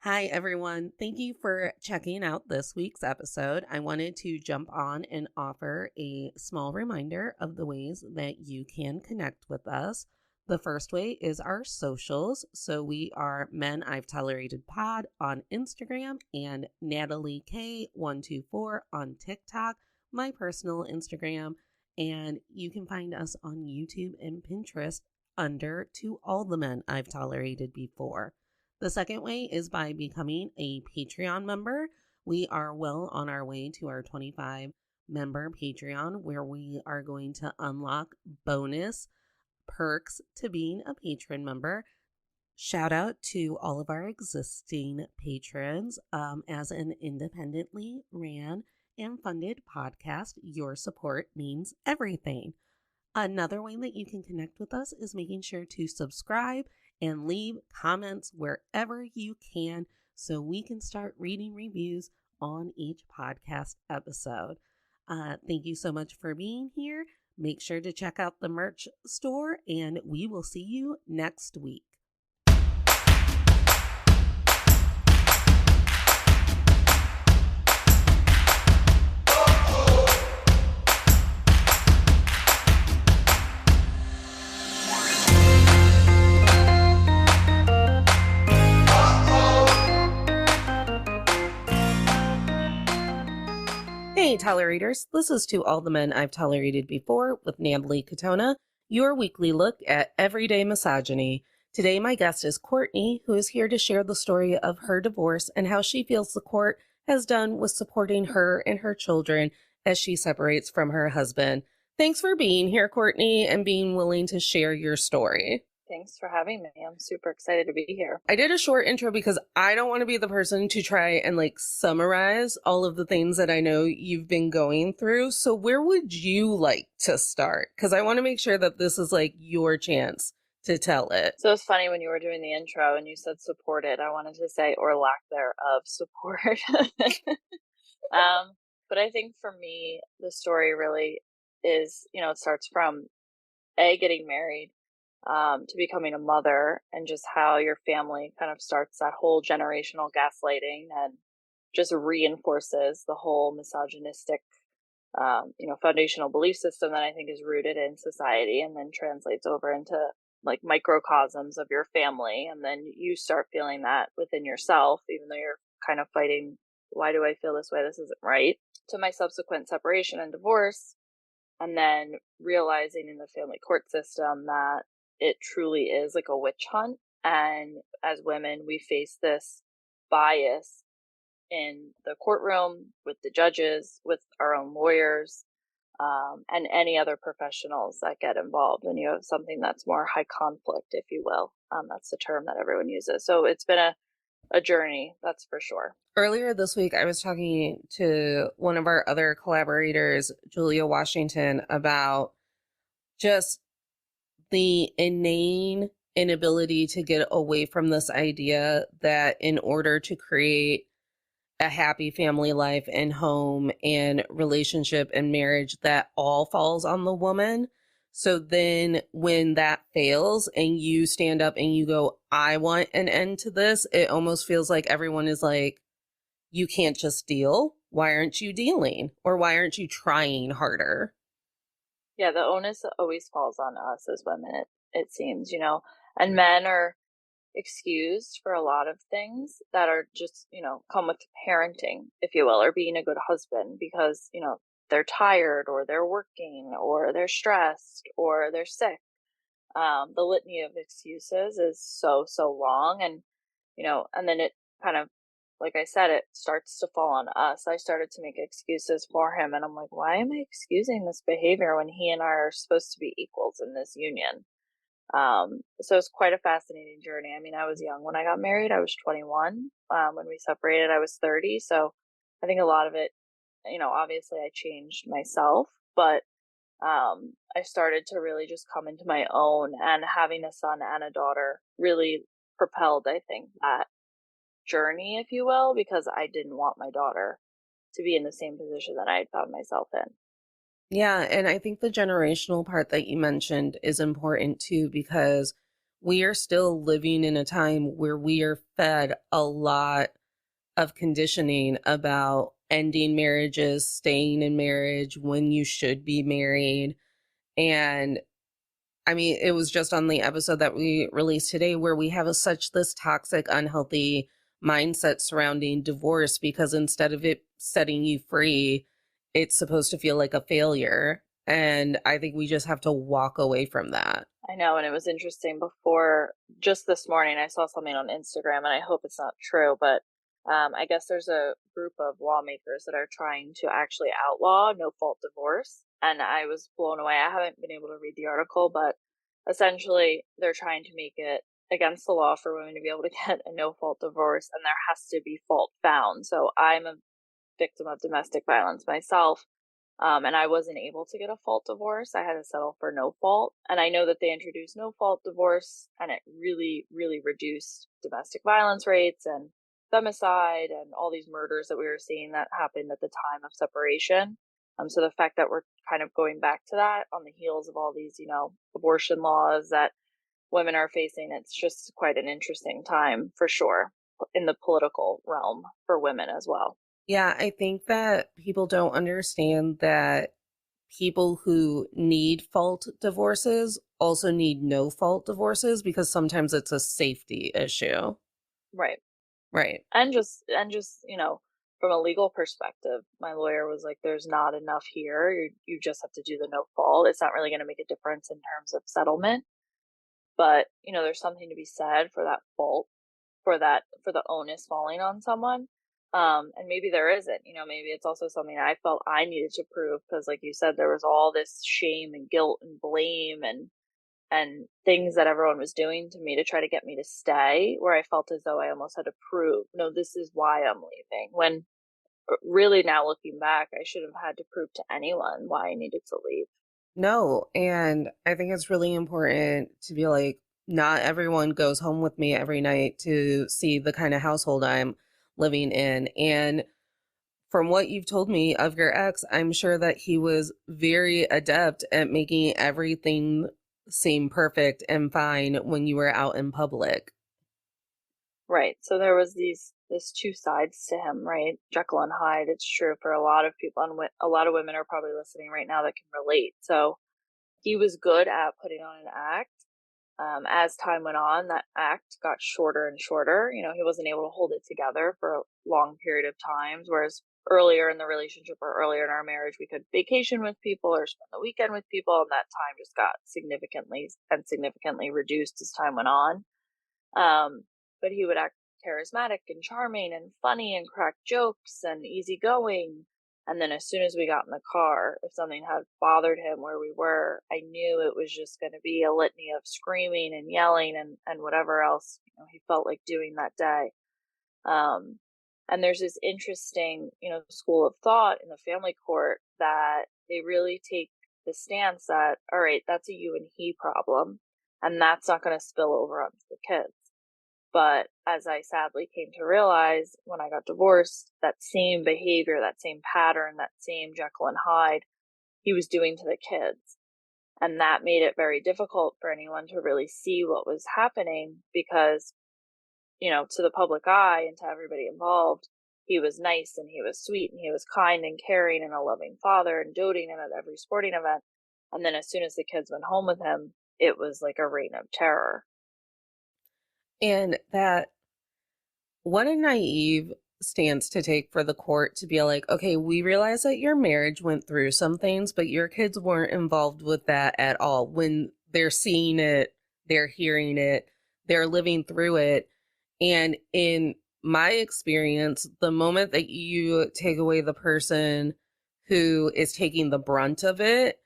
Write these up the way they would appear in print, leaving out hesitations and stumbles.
Hi, everyone. Thank you for checking out this week's episode. I wanted to jump on and offer a small reminder of the ways that you can connect with us. The first way is our socials. So we are Men I've Tolerated Pod on Instagram and Natalie K124 on TikTok, my personal Instagram. And you can find us on YouTube and Pinterest under To All the Men I've Tolerated Before. The second way is by becoming a Patreon member. We are well on our way to our 25 member Patreon, where we are going to unlock bonus perks to being a patron member. Shout out to all of our existing patrons. As an independently ran and funded podcast, your support means everything. Another way that you can connect with us is making sure to subscribe and leave comments wherever you can so we can start reading reviews on each podcast episode. Thank you so much for being here. Make sure to check out the merch store, and we will see you next week. Hey, tolerators. This is To All the Men I've Tolerated Before with Natalie Katona, your weekly look at everyday misogyny. Today, my guest is Courtney, who is here to share the story of her divorce and how she feels the court has done with supporting her and her children as she separates from her husband. Thanks for being here, Courtney, and being willing to share your story. Thanks for having me. I'm super excited to be here. I did a short intro because I don't want to be the person to try and summarize all of the things that I know you've been going through. So where would you like to start? Because I want to make sure that this is your chance to tell it. So it's funny when you were doing the intro and you said supported, I wanted to say or lack thereof support. But I think for me, the story really is, it starts from getting married. To becoming a mother and just how your family kind of starts that whole generational gaslighting and just reinforces the whole misogynistic, foundational belief system that I think is rooted in society and then translates over into microcosms of your family. And then you start feeling that within yourself, even though you're kind of fighting, why do I feel this way? This isn't right. To my subsequent separation and divorce, and then realizing in the family court system that it truly is like a witch hunt. And as women, we face this bias in the courtroom, with the judges, with our own lawyers, and any other professionals that get involved. And you have something that's more high conflict, if you will. That's the term that everyone uses. So it's been a journey, that's for sure. Earlier this week, I was talking to one of our other collaborators, Julia Washington, about just the inane inability to get away from this idea that in order to create a happy family life and home and relationship and marriage, that all falls on the woman. So then when that fails and you stand up and you go, I want an end to this, it almost feels like everyone is like, you can't just deal. Why aren't you dealing? Or why aren't you trying harder? Yeah, the onus always falls on us as women, it seems, and men are excused for a lot of things that are just, come with parenting, if you will, or being a good husband because, they're tired or they're working or they're stressed or they're sick. The litany of excuses is so long. And, and then it kind of, like I said, it starts to fall on us. I started to make excuses for him. And I'm like, why am I excusing this behavior when he and I are supposed to be equals in this union? So it's quite a fascinating journey. I mean, I was young when I got married. I was 21. When we separated, I was 30. So I think a lot of it, obviously I changed myself, but I started to really just come into my own, and having a son and a daughter really propelled, I think, that journey, if you will, because I didn't want my daughter to be in the same position that I had found myself in. Yeah, and I think the generational part that you mentioned is important too, because we are still living in a time where we are fed a lot of conditioning about ending marriages, staying in marriage, when you should be married. And I mean, it was just on the episode that we released today where we have such this toxic, unhealthy mindset surrounding divorce, because instead of it setting you free, it's supposed to feel like a failure. And I think we just have to walk away from that. I know, and it was interesting before, just this morning, I saw something on Instagram, and I hope it's not true, but I guess there's a group of lawmakers that are trying to actually outlaw no fault divorce. And I was blown away. I haven't been able to read the article, but essentially, they're trying to make it against the law for women to be able to get a no fault divorce, and there has to be fault found. So I'm a victim of domestic violence myself. And I wasn't able to get a fault divorce. I had to settle for no fault. And I know that they introduced no fault divorce, and it really, really reduced domestic violence rates and femicide and all these murders that we were seeing that happened at the time of separation. So the fact that we're kind of going back to that on the heels of all these, abortion laws that women are facing, it's just quite an interesting time for sure in the political realm for women as well. Yeah, I think that people don't understand that people who need fault divorces also need no fault divorces, because sometimes it's a safety issue. Right. Right. And just from a legal perspective, my lawyer was like, there's not enough here. You just have to do the no fault. It's not really going to make a difference in terms of settlement, but there's something to be said for that fault, for the onus falling on someone. And maybe there isn't. Maybe it's also something I felt I needed to prove, because like you said, there was all this shame and guilt and blame and things that everyone was doing to me to try to get me to stay, where I felt as though I almost had to prove, no, this is why I'm leaving. When really, now looking back, I should have had to prove to anyone why I needed to leave. No, and I think it's really important to be like, not everyone goes home with me every night to see the kind of household I'm living in. And from what you've told me of your ex, I'm sure that he was very adept at making everything seem perfect and fine when you were out in public. Right. So there was this two sides to him, right? Jekyll and Hyde. It's true for a lot of people, and a lot of women are probably listening right now that can relate. So he was good at putting on an act. As time went on, that act got shorter and shorter. He wasn't able to hold it together for a long period of times, whereas earlier in the relationship or earlier in our marriage, we could vacation with people or spend the weekend with people, and that time just got significantly reduced as time went on. But he would act charismatic and charming and funny and crack jokes and easygoing. And then as soon as we got in the car, if something had bothered him where we were, I knew it was just going to be a litany of screaming and yelling and whatever else he felt like doing that day. Um, and there's this interesting, school of thought in the family court that they really take the stance that, all right, that's a you and he problem, and that's not going to spill over onto the kids. But as I sadly came to realize when I got divorced, that same behavior, that same pattern, that same Jekyll and Hyde, he was doing to the kids. And that made it very difficult for anyone to really see what was happening because, to the public eye and to everybody involved, he was nice and he was sweet and he was kind and caring and a loving father and doting him at every sporting event. And then as soon as the kids went home with him, it was like a reign of terror. And that, what a naive stance to take for the court to be like, okay, we realize that your marriage went through some things, but your kids weren't involved with that at all. When they're seeing it, they're hearing it, they're living through it. And in my experience, the moment that you take away the person who is taking the brunt of it,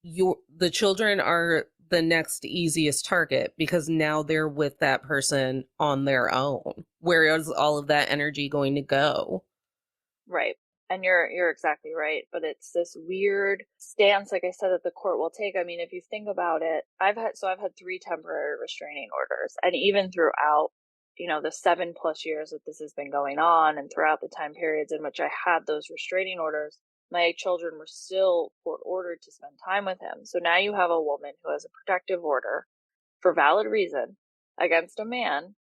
the children are the next easiest target, because now they're with that person on their own. Where is all of that energy going to go? Right. And you're exactly right. But it's this weird stance, like I said, that the court will take. I mean, if you think about it, I've had 3 temporary restraining orders. And even throughout, the 7+ years that this has been going on, and throughout the time periods in which I had those restraining orders, my children were still court ordered to spend time with him. So now you have a woman who has a protective order for valid reason against a man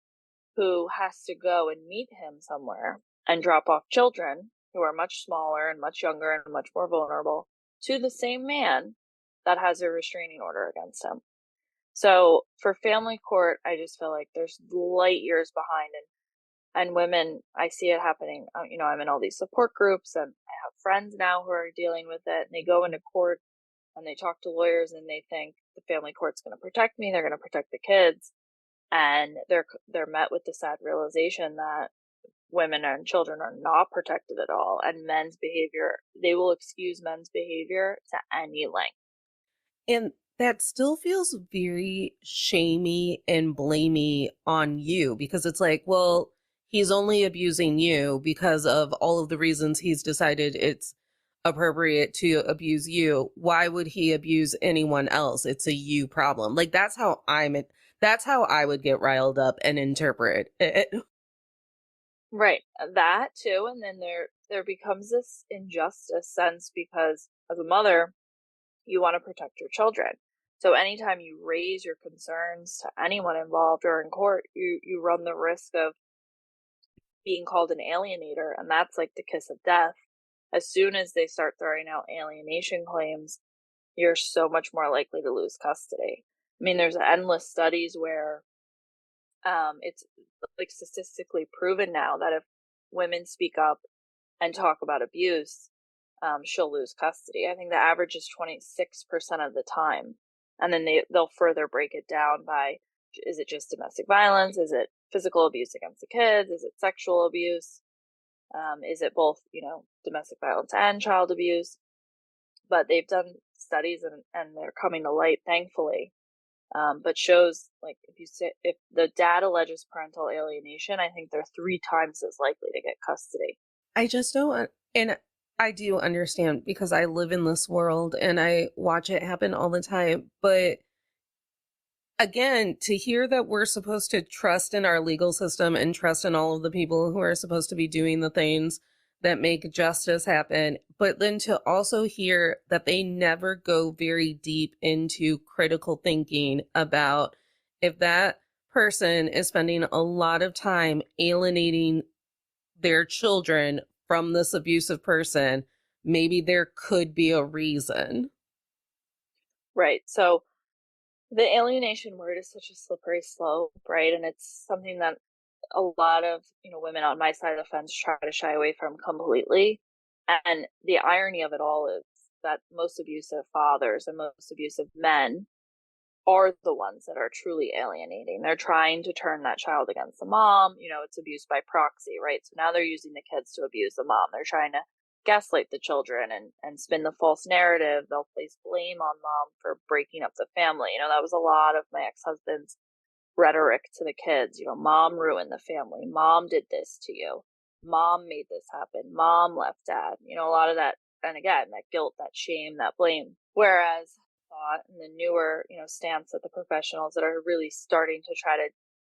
who has to go and meet him somewhere and drop off children who are much smaller and much younger and much more vulnerable to the same man that has a restraining order against him. So for family court, I just feel like there's light years behind, and women, I see it happening. I'm in all these support groups, and I have friends now who are dealing with it, and they go into court and they talk to lawyers and they think the family court's going to protect me, they're going to protect the kids, and they're met with the sad realization that women and children are not protected at all, and men's behavior, they will excuse men's behavior to any length. And that still feels very shamey and blamey on you, because it's like, well, he's only abusing you because of all of the reasons he's decided it's appropriate to abuse you. Why would he abuse anyone else? It's a you problem. Like, that's how I would get riled up and interpret it. Right. That too. And then there becomes this injustice sense because as a mother, you want to protect your children. So anytime you raise your concerns to anyone involved or in court, you run the risk of being called an alienator, and that's like the kiss of death. As soon as they start throwing out alienation claims, you're so much more likely to lose custody. I mean, there's endless studies where it's like statistically proven now that if women speak up and talk about abuse, she'll lose custody. I think the average is 26% of the time. And then they'll further break it down by, is it just domestic violence? Is it physical abuse against the kids? Is it sexual abuse? Is it both, domestic violence and child abuse? But they've done studies and they're coming to light, thankfully. But shows like if the dad alleges parental alienation, I think they're 3 times as likely to get custody. I just don't, and I do understand because I live in this world and I watch it happen all the time. But again, to hear that we're supposed to trust in our legal system and trust in all of the people who are supposed to be doing the things that make justice happen, but then to also hear that they never go very deep into critical thinking about if that person is spending a lot of time alienating their children from this abusive person, maybe there could be a reason. Right. So the alienation word is such a slippery slope, right? And it's something that a lot of, women on my side of the fence try to shy away from completely. And the irony of it all is that most abusive fathers and most abusive men are the ones that are truly alienating. They're trying to turn that child against the mom. It's abuse by proxy, right? So now they're using the kids to abuse the mom. They're trying to gaslight the children and spin the false narrative. They'll place blame on mom for breaking up the family. That was a lot of my ex-husband's rhetoric to the kids. Mom ruined the family. Mom did this to you. Mom made this happen. Mom left dad. A lot of that. And again, that guilt, that shame, that blame. Whereas thought and the newer, stance of the professionals that are really starting to try to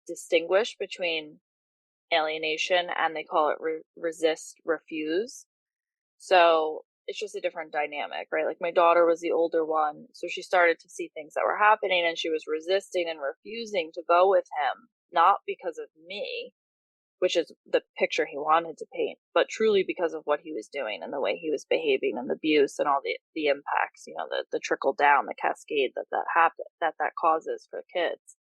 distinguish between alienation and they call it resist, refuse. So it's just a different dynamic, right? Like my daughter was the older one, so she started to see things that were happening and she was resisting and refusing to go with him, not because of me, which is the picture he wanted to paint, but truly because of what he was doing and the way he was behaving and the abuse and all the impacts, the trickle down, the cascade that happen, that causes for kids.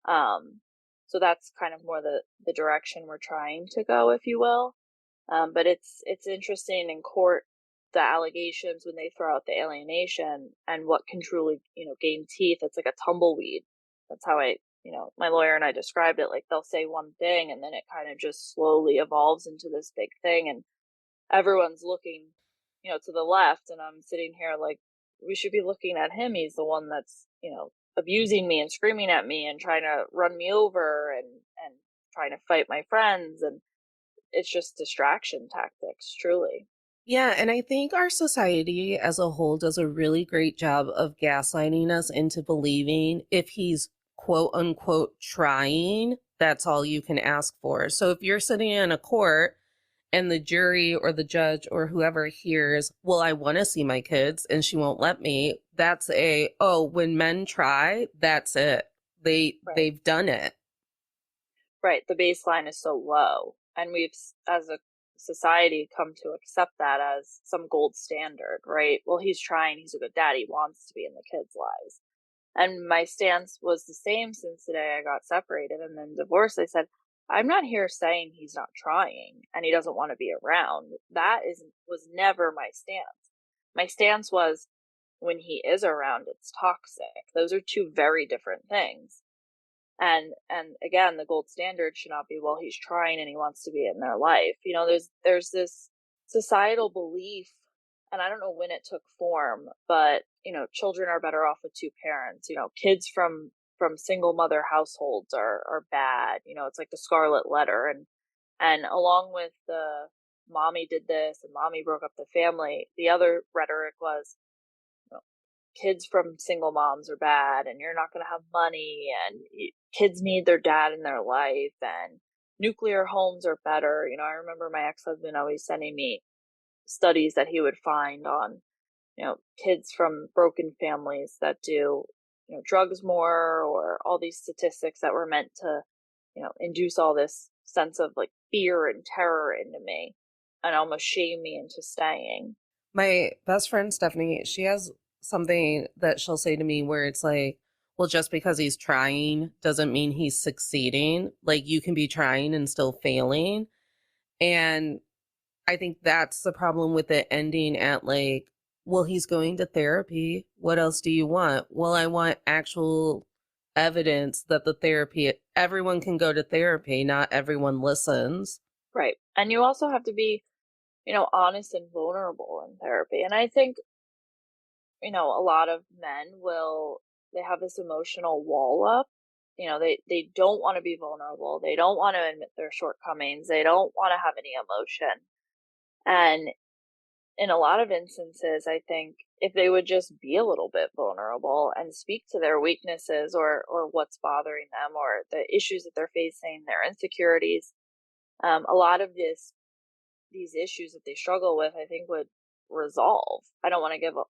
So that's kind of more the direction we're trying to go, if you will. But it's interesting in court, the allegations when they throw out the alienation and what can truly, gain teeth. It's like a tumbleweed. That's how my lawyer and I described it. Like they'll say one thing and then it kind of just slowly evolves into this big thing and everyone's looking, to the left and I'm sitting here like, we should be looking at him. He's the one that's, abusing me and screaming at me and trying to run me over and trying to fight my friends. And it's just distraction tactics, truly. Yeah, and I think our society as a whole does a really great job of gaslighting us into believing if he's quote unquote trying, that's all you can ask for. So if you're sitting in a court and the jury or the judge or whoever hears, well, I want to see my kids and she won't let me, that's when men try, that's it. Right. They've done it. Right. The baseline is so low. And as a society, come to accept that as some gold standard, right? Well, he's trying, he's a good dad, he wants to be in the kids' lives. And my stance was the same since the day I got separated and then divorced. I said, I'm not here saying he's not trying and he doesn't want to be around. Was never my stance. My stance was when he is around, it's toxic. Those are two very different things. And again, the gold standard should not be, well, he's trying and he wants to be in their life. There's this societal belief, and I don't know when it took form, but children are better off with two parents. Kids from single mother households are bad. It's like the scarlet letter. And along with the mommy did this and mommy broke up the family, the other rhetoric was, kids from single moms are bad and you're not going to have money, and kids need their dad in their life, and nuclear homes are better. I remember my ex-husband always sending me studies that he would find on, kids from broken families that do, drugs more, or all these statistics that were meant to, induce all this sense of like fear and terror into me and almost shame me into staying. My best friend Stephanie, she has something that she'll say to me where it's like, well, just because he's trying doesn't mean he's succeeding. Like, you can be trying and still failing. And I think that's the problem with it ending at like, well, he's going to therapy. What else do you want? Well, I want actual evidence that everyone can go to therapy. Not everyone listens. Right. And you also have to be, honest and vulnerable in therapy. And I think, a lot of men they have this emotional wall up. They don't want to be vulnerable. They don't want to admit their shortcomings. They don't want to have any emotion. And in a lot of instances, I think if they would just be a little bit vulnerable and speak to their weaknesses, or what's bothering them, or the issues that they're facing, their insecurities, a lot of these issues that they struggle with, I think, would resolve. I don't want to give a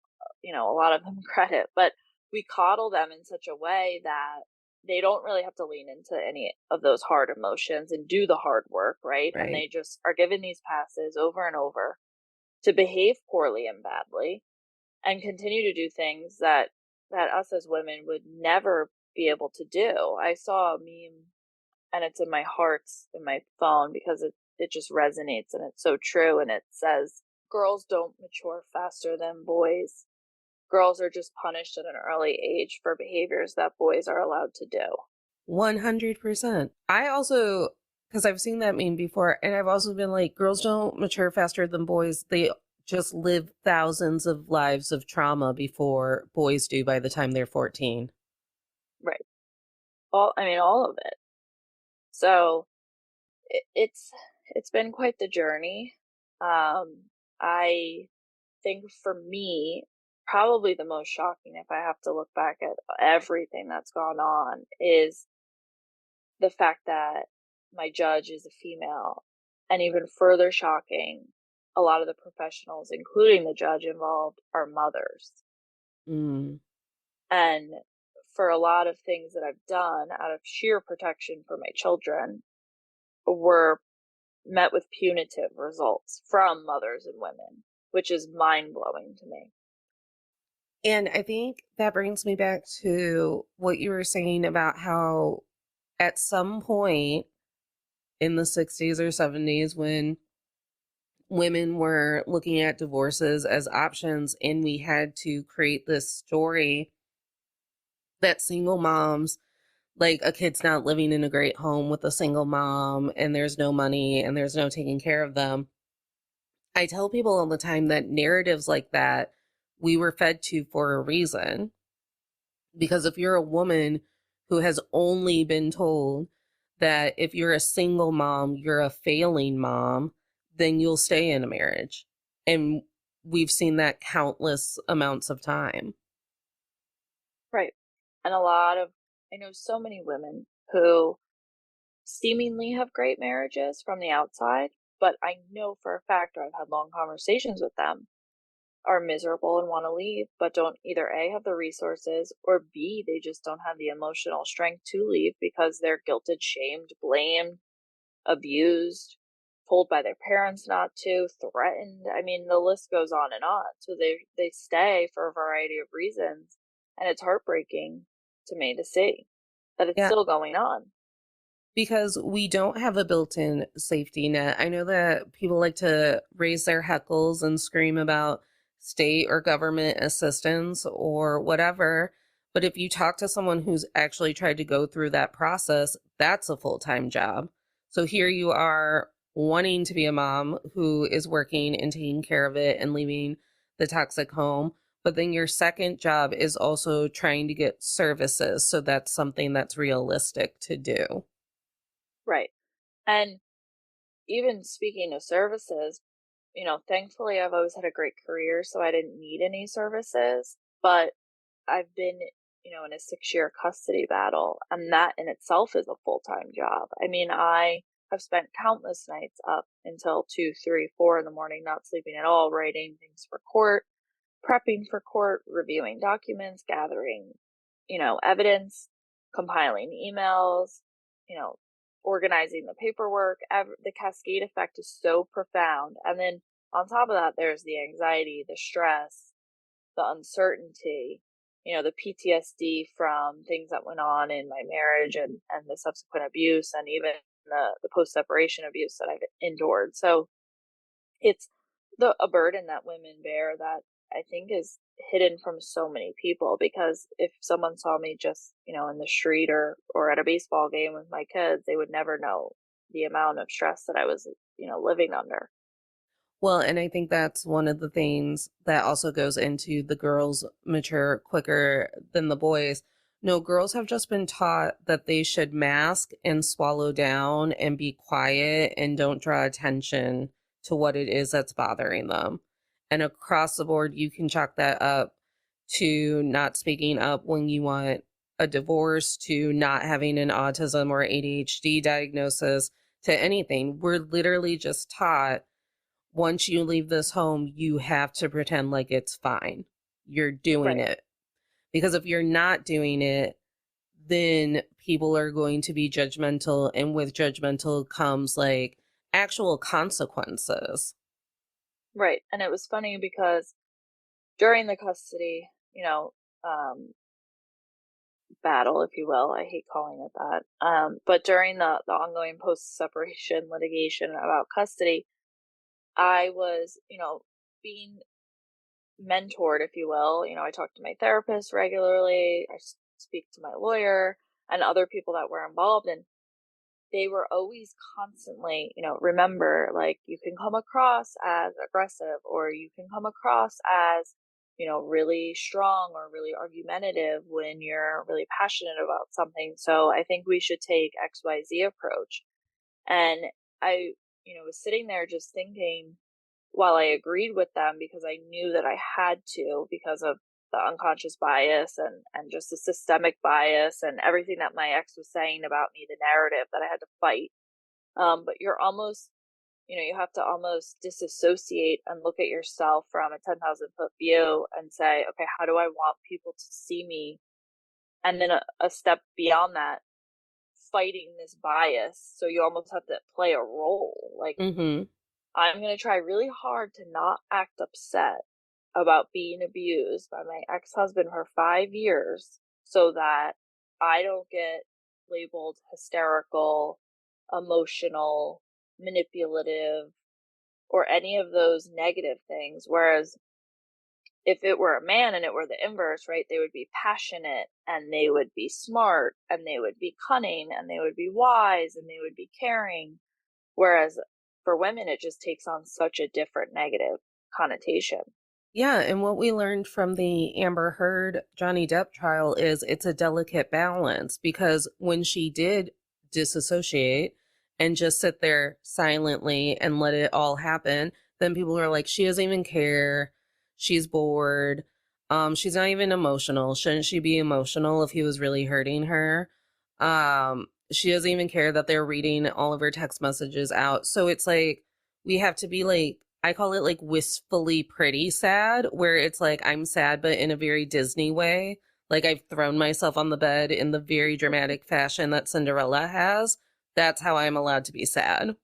lot of them credit, but we coddle them in such a way that they don't really have to lean into any of those hard emotions and do the hard work, right? And Right. they just are given these passes over and over to behave poorly and badly and continue to do things that us as women would never be able to do. I saw a meme, and it's in my hearts in my phone because it just resonates and it's so true. And it says, girls don't mature faster than boys. Girls are just punished at an early age for behaviors that boys are allowed to do. 100%. I also, because I've seen that meme before, and I've also been like, girls don't mature faster than boys. They just live thousands of lives of trauma before boys do by the time they're 14. Right. All of it. So it's been quite the journey. I think for me, probably the most shocking, if I have to look back at everything that's gone on, is the fact that my judge is a female. And even further shocking, a lot of the professionals, including the judge involved, are mothers. Mm. And for a lot of things that I've done out of sheer protection for my children, were met with punitive results from mothers and women, which is mind blowing to me. And I think that brings me back to what you were saying about how at some point in the 60s or 70s, when women were looking at divorces as options, and we had to create this story that single moms, like a kid's not living in a great home with a single mom and there's no money and there's no taking care of them. I tell people all the time that narratives like that we were fed to for a reason. Because if you're a woman who has only been told that if you're a single mom, you're a failing mom, then you'll stay in a marriage. And we've seen that countless amounts of time. Right. And I know so many women who seemingly have great marriages from the outside, but I know for a fact, or I've had long conversations with them, are miserable and want to leave, but don't either A, have the resources, or B, they just don't have the emotional strength to leave because they're guilted, shamed, blamed, abused, told by their parents not to, threatened. I mean, the list goes on and on. So they stay for a variety of reasons, and it's heartbreaking to me to see that it's Yeah, still going on. because we don't have a built-in safety net. I know that people like to raise their heckles and scream about state or government assistance or whatever, but if you talk to someone who's actually tried to go through that process, that's a full-time job. So here you are wanting to be a mom who is working and taking care of it and leaving the toxic home, but then your second job is also trying to get services, so that's something that's realistic to do. Right. And even speaking of services, thankfully I've always had a great career, so I didn't need any services. But I've been, in a 6-year custody battle, and that in itself is a full time job. I mean, I have spent countless nights up until 2, 3, 4 in the morning, not sleeping at all, writing things for court, prepping for court, reviewing documents, gathering, evidence, compiling emails, you know, organizing the paperwork. The cascade effect is so profound. And then on top of that, there's the anxiety, the stress, the uncertainty, the PTSD from things that went on in my marriage and the subsequent abuse and even the post separation abuse that I've endured. So it's a burden that women bear that I think is hidden from so many people, because if someone saw me just, in the street or at a baseball game with my kids, they would never know the amount of stress that I was, living under. Well, and I think that's one of the things that also goes into the girls mature quicker than the boys. No, girls have just been taught that they should mask and swallow down and be quiet and don't draw attention to what it is that's bothering them. And across the board, you can chalk that up to not speaking up when you want a divorce, to not having an autism or ADHD diagnosis, to anything. We're literally just taught once you leave this home, you have to pretend like it's fine. You're doing Right. it. Because if you're not doing it, then people are going to be judgmental. And with judgmental comes like actual consequences. Right. And it was funny because during the custody, battle, if you will, I hate calling it that. But during the ongoing post separation litigation about custody, I was, being mentored, if you will. I talk to my therapist regularly. I speak to my lawyer and other people that were involved, and they were always constantly, remember, like, you can come across as aggressive, or you can come across as, really strong or really argumentative when you're really passionate about something. So I think we should take XYZ approach. And I, was sitting there just thinking, while I agreed with them because I knew that I had to, because of the unconscious bias and just the systemic bias and everything that my ex was saying about me, the narrative that I had to fight. But you're almost, you have to almost disassociate and look at yourself from a 10,000-foot view and say, okay, how do I want people to see me? And then a step beyond that, fighting this bias. So you almost have to play a role. Like, Mm-hmm. I'm going to try really hard to not act upset about being abused by my ex-husband for 5 years so that I don't get labeled hysterical, emotional, manipulative, or any of those negative things. Whereas if it were a man and it were the inverse, right, they would be passionate and they would be smart and they would be cunning and they would be wise and they would be caring. Whereas for women, it just takes on such a different negative connotation. Yeah, and what we learned from the Amber Heard Johnny Depp trial is it's a delicate balance, because when she did disassociate and just sit there silently and let it all happen, then people were like, she doesn't even care. She's bored. She's not even emotional. Shouldn't she be emotional if he was really hurting her? She doesn't even care that they're reading all of her text messages out. So it's like we have to be like I call it like wistfully pretty sad, where it's like I'm sad, but in a very Disney way. Like I've thrown myself on the bed in the very dramatic fashion that Cinderella has. That's how I'm allowed to be sad.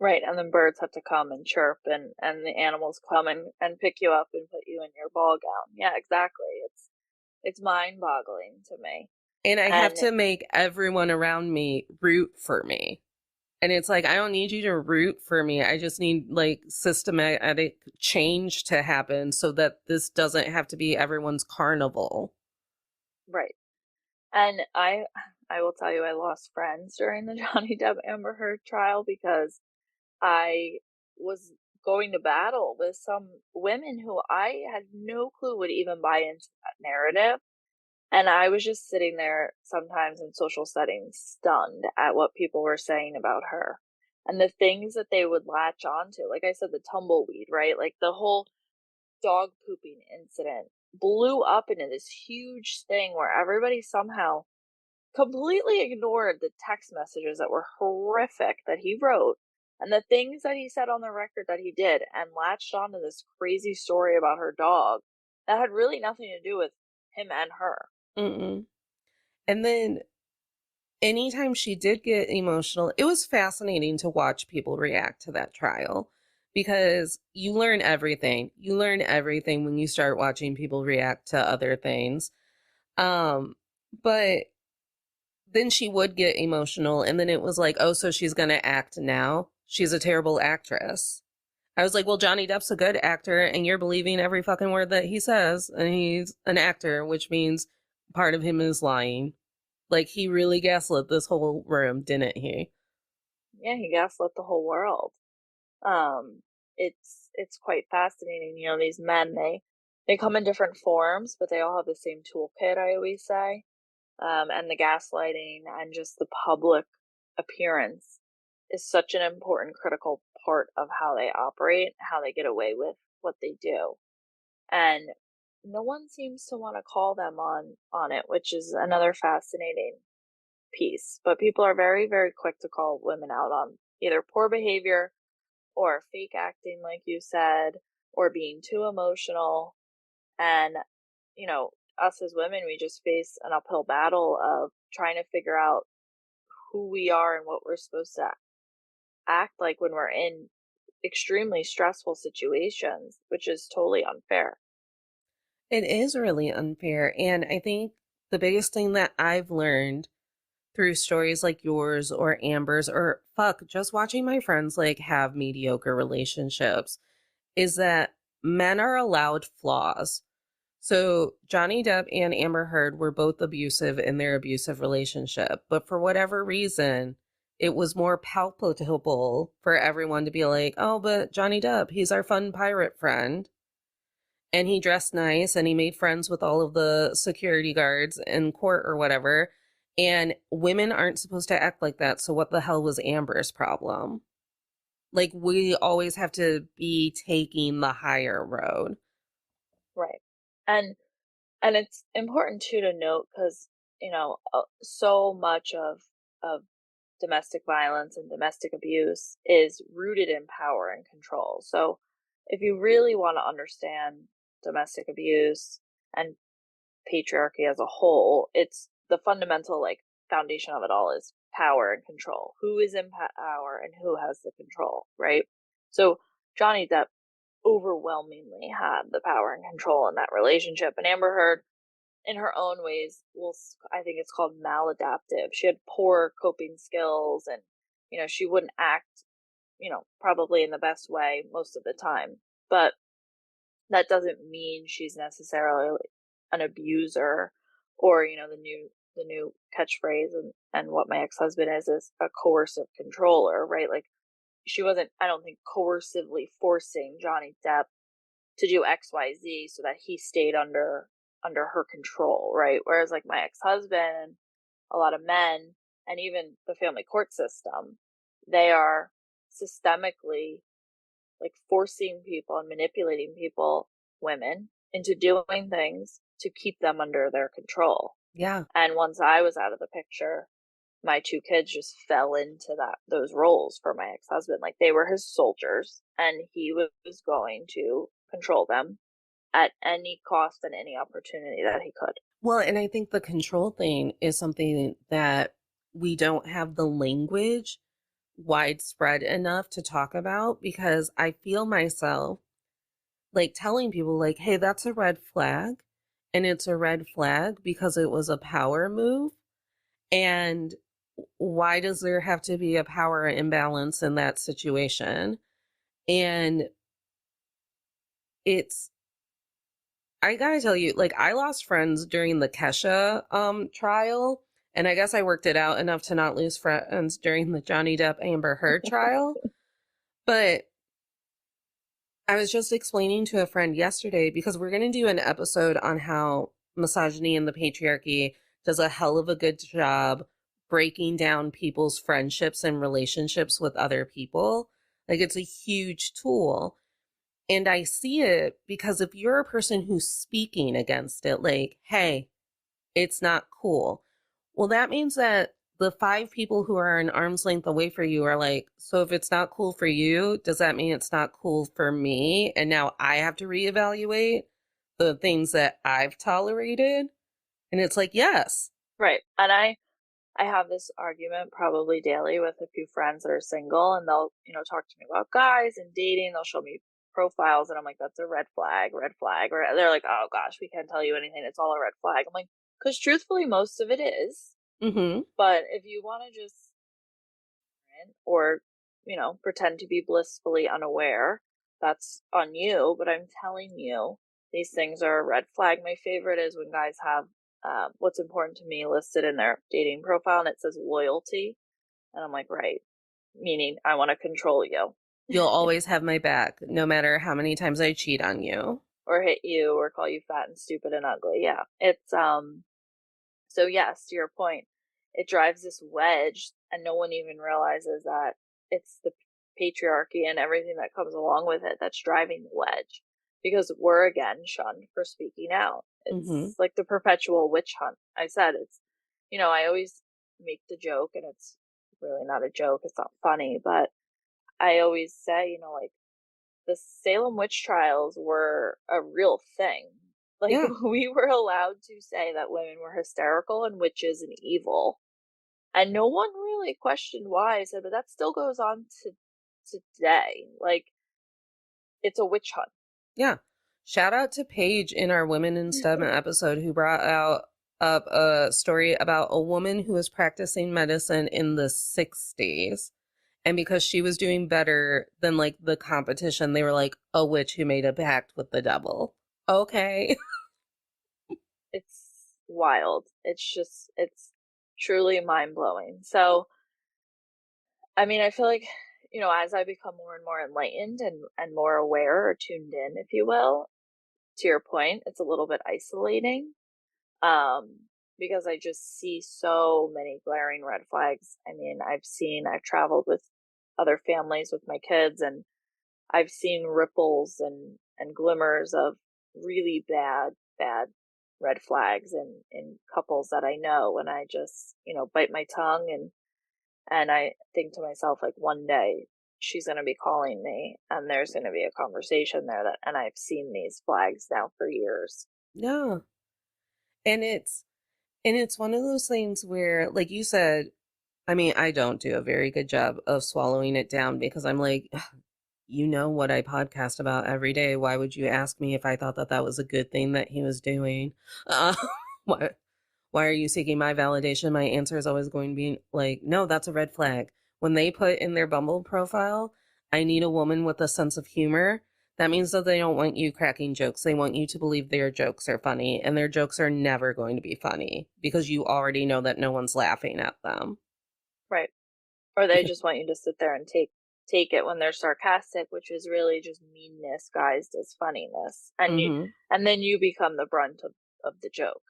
Right, and then birds have to come and chirp, and the animals come and pick you up and put you in your ball gown. Yeah, exactly. It's mind-boggling to me. And I have And to make everyone around me root for me. And it's like, I don't need you to root for me. I just need like systematic change to happen so that this doesn't have to be everyone's carnival. right. And I will tell you I lost friends during the Johnny Depp Amber Heard trial because I was going to battle with some women who I had no clue would even buy into that narrative. And I was just sitting there sometimes in social settings, stunned at what people were saying about her and the things that they would latch onto. Like I said, the tumbleweed, right? Like the whole dog pooping incident blew up into this huge thing where everybody somehow completely ignored the text messages that were horrific that he wrote and the things that he said on the record that he did and latched onto this crazy story about her dog that had really nothing to do with him and her. Mm-mm. And then anytime she did get emotional, it was fascinating to watch people react to that trial because you learn everything. You learn everything when you start watching people react to other things. But then she would get emotional, and then it was like, oh, so she's going to act now? She's a terrible actress. I was like, well, Johnny Depp's a good actor, and you're believing every fucking word that he says, and he's an actor, which means part of him is lying. Like, he really gaslit this whole room, didn't he? Yeah, he gaslit the whole world. Um, it's quite fascinating. You know, these men, they come in different forms, but they all have the same toolkit, I always say. And the gaslighting and just the public appearance is such an important, critical part of how they operate, how they get away with what they do. And no one seems to want to call them on it, which is another fascinating piece. But people are very, very quick to call women out on either poor behavior or fake acting, like you said, or being too emotional. And, you know, us as women, we just face an uphill battle of trying to figure out who we are and what we're supposed to act like when we're in extremely stressful situations, which is totally unfair. It is really unfair. And I think the biggest thing that I've learned through stories like yours or Amber's, or fuck, just watching my friends like have mediocre relationships, is that men are allowed flaws. So Johnny Depp and Amber Heard were both abusive in their abusive relationship, but for whatever reason, it was more palpable for everyone to be like, oh, but Johnny Depp, he's our fun pirate friend. And he dressed nice and he made friends with all of the security guards in court or whatever. And women aren't supposed to act like that. So what the hell was Amber's problem? Like, we always have to be taking the higher road. Right. And and it's important too to note because so much of domestic violence and domestic abuse is rooted in power and control. So if you really want to understand domestic abuse and patriarchy as a whole, it's the fundamental like foundation of it all is power and control. Who is in power and who has the control, right? So Johnny Depp overwhelmingly had the power and control in that relationship, and Amber Heard, in her own ways, I think it's called maladaptive. She had poor coping skills, and she wouldn't act, probably in the best way most of the time. But that doesn't mean she's necessarily an abuser or the new catchphrase and what my ex-husband is a coercive controller, right? Like she wasn't, I don't think, coercively forcing Johnny Depp to do XYZ so that he stayed under her control, right? Whereas like my ex-husband, a lot of men, and even the family court system, they are systemically like forcing people and manipulating people, women, into doing things to keep them under their control. Yeah. And once I was out of the picture, my two kids just fell into those roles for my ex-husband. Like, they were his soldiers, and he was going to control them at any cost and any opportunity that he could. Well, and I think the control thing is something that we don't have the language widespread enough to talk about, because I feel myself like telling people like, hey, that's a red flag. And it's a red flag because it was a power move. And why does there have to be a power imbalance in that situation? And it's, I gotta tell you, like, I lost friends during the Kesha trial, and I guess I worked it out enough to not lose friends during the Johnny Depp Amber Heard trial. But I was just explaining to a friend yesterday, because we're going to do an episode on how misogyny and the patriarchy does a hell of a good job breaking down people's friendships and relationships with other people. Like, it's a huge tool. And I see it because if you're a person who's speaking against it, like, hey, it's not cool. Well, that means that the 5 people who are an arm's length away for you are like, so if it's not cool for you, does that mean it's not cool for me? And now I have to reevaluate the things that I've tolerated. And it's like, yes. Right. And I have this argument probably daily with a few friends that are single, and they'll, talk to me about guys and dating. They'll show me profiles, and I'm like, that's a red flag, red flag. Or they're like, oh gosh, we can't tell you anything. It's all a red flag. I'm like, because truthfully, most of it is. Mm-hmm. But if you want to just, or, pretend to be blissfully unaware, that's on you. But I'm telling you, these things are a red flag. My favorite is when guys have what's important to me listed in their dating profile, and it says loyalty. And I'm like, right, meaning I want to control you. You'll always have my back, no matter how many times I cheat on you. Or hit you, or call you fat and stupid and ugly. Yeah. It's, so yes, to your point, it drives this wedge, and no one even realizes that it's the patriarchy and everything that comes along with it that's driving the wedge, because we're again shunned for speaking out. It's like the perpetual witch hunt. I said it's, I always make the joke, and it's really not a joke. It's not funny, but I always say, like, the Salem witch trials were a real thing. Like, Yeah. we were allowed to say that women were hysterical and witches and evil. And no one really questioned why. I said, but that still goes on to today. Like, it's a witch hunt. Yeah. Shout out to Paige in our Women in STEM episode, who brought up a story about a woman who was practicing medicine in the 60s. And because she was doing better than like the competition, they were like, a witch who made a pact with the devil. Okay. It's wild. It's truly mind blowing. So, I mean, I feel like, as I become more and more enlightened and more aware, or tuned in, if you will, to your point, it's a little bit isolating. Because I just see so many glaring red flags. I mean, I've traveled with other families with my kids, and I've seen ripples and glimmers of really bad red flags in couples that I know. And I just, bite my tongue, and I think to myself, like, one day she's going to be calling me, and there's going to be a conversation there and I've seen these flags now for years. Yeah. And it's one of those things where, like you said, I mean, I don't do a very good job of swallowing it down, because I'm like, you know what I podcast about every day. Why would you ask me if I thought that that was a good thing that he was doing? Why, why are you seeking my validation? My answer is always going to be like, no, that's a red flag. When they put in their Bumble profile, I need a woman with a sense of humor, that means that they don't want you cracking jokes. They want you to believe their jokes are funny, and their jokes are never going to be funny because you already know that no one's laughing at them. Right. Or they just want you to sit there and take it when they're sarcastic, which is really just meanness guised as funniness. And then you become the brunt of the joke.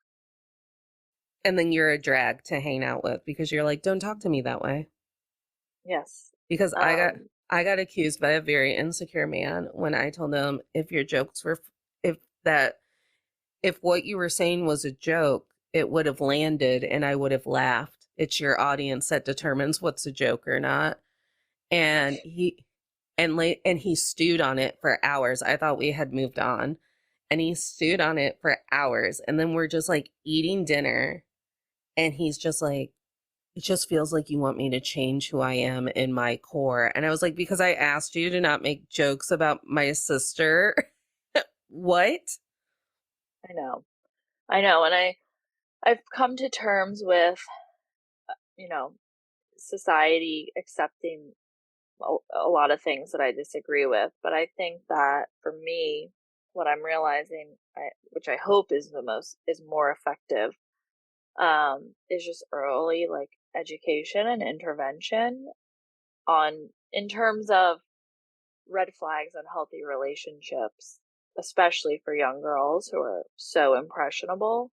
And then you're a drag to hang out with, because you're like, don't talk to me that way. Yes. Because I got accused by a very insecure man when I told him, if your jokes were if what you were saying was a joke, it would have landed and I would have laughed. it's your audience that determines what's a joke or not. And he stewed on it for hours. I thought we had moved on. And he stewed on it for hours. And then we're just like eating dinner. And he's just like, it just feels like you want me to change who I am in my core. And I was like, because I asked you to not make jokes about my sister. What? I know. I know. And I've come to terms with, you know, society accepting a lot of things that I disagree with. But I think that for me, what I'm realizing, which I hope is more effective, is just early like education and intervention in terms of red flags on healthy relationships, especially for young girls who are so impressionable,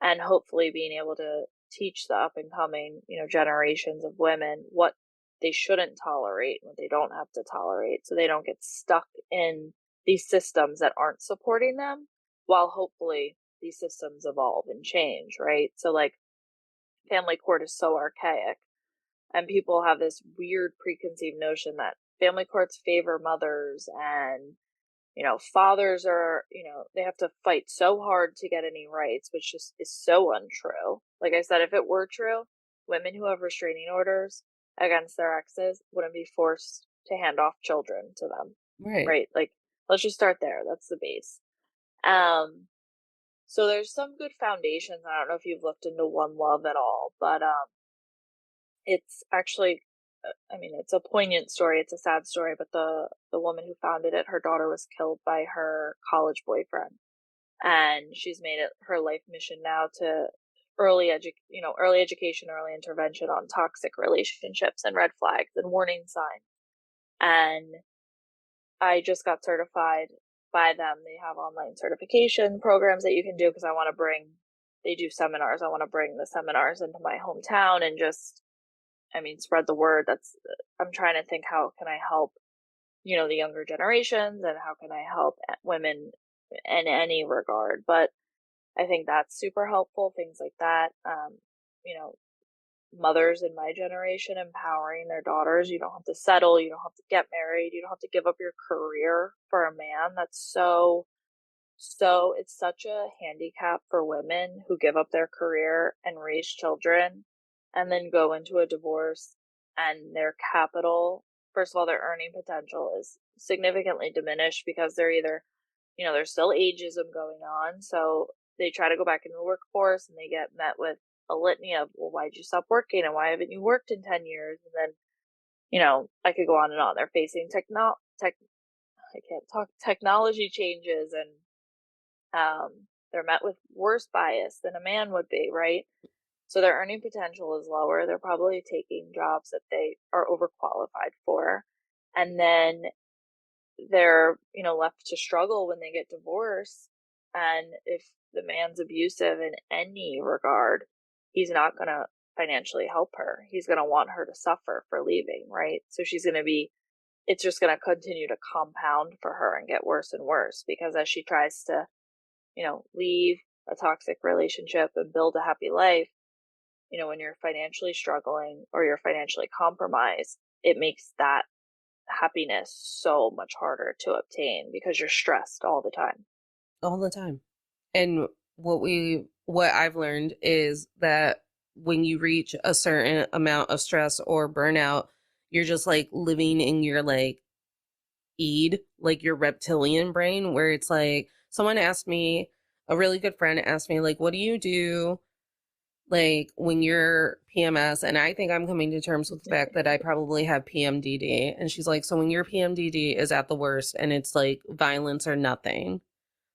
and hopefully being able to teach the up and coming, generations of women what they shouldn't tolerate, what they don't have to tolerate, so they don't get stuck in these systems that aren't supporting them, while hopefully these systems evolve and change, right? So like family court is so archaic, and people have this weird preconceived notion that family courts favor mothers, and fathers are, they have to fight so hard to get any rights, which just is so untrue. Like I said, if it were true, women who have restraining orders against their exes wouldn't be forced to hand off children to them. Right? Like, let's just start there. That's the base. So there's some good foundations. I don't know if you've looked into One Love at all, but it's actually, it's a poignant story. It's a sad story, but the woman who founded it, her daughter was killed by her college boyfriend, and she's made it her life mission now to early education, early intervention on toxic relationships and red flags and warning signs. And I just got certified by them. They have online certification programs that you can do, because they do seminars. I want to bring the seminars into my hometown and just, spread the word. I'm trying to think, how can I help, the younger generations, and how can I help women in any regard? But I think that's super helpful. Things like that. Mothers in my generation empowering their daughters. You don't have to settle. You don't have to get married. You don't have to give up your career for a man. That's so, it's such a handicap for women who give up their career and raise children and then go into a divorce, and their capital, first of all, their earning potential is significantly diminished, because they're either, there's still ageism going on. So they try to go back into the workforce, and they get met with a litany of, well, why'd you stop working? And why haven't you worked in 10 years? And then, I could go on and on. They're facing technology changes, and they're met with worse bias than a man would be, right? So their earning potential is lower. They're probably taking jobs that they are overqualified for. And then they're, left to struggle when they get divorced. And if the man's abusive in any regard, he's not going to financially help her. He's going to want her to suffer for leaving, right? So it's just going to continue to compound for her and get worse and worse, because as she tries to, leave a toxic relationship and build a happy life, when you're financially struggling or you're financially compromised, it makes that happiness so much harder to obtain, because you're stressed all the time. All the time. And what I've learned is that when you reach a certain amount of stress or burnout, you're just like living in your like like your reptilian brain, where it's like, a really good friend asked me, like, what do you do like when you're PMS? And I think I'm coming to terms with the fact that I probably have PMDD. And she's like, so when your PMDD is at the worst and it's like violence or nothing,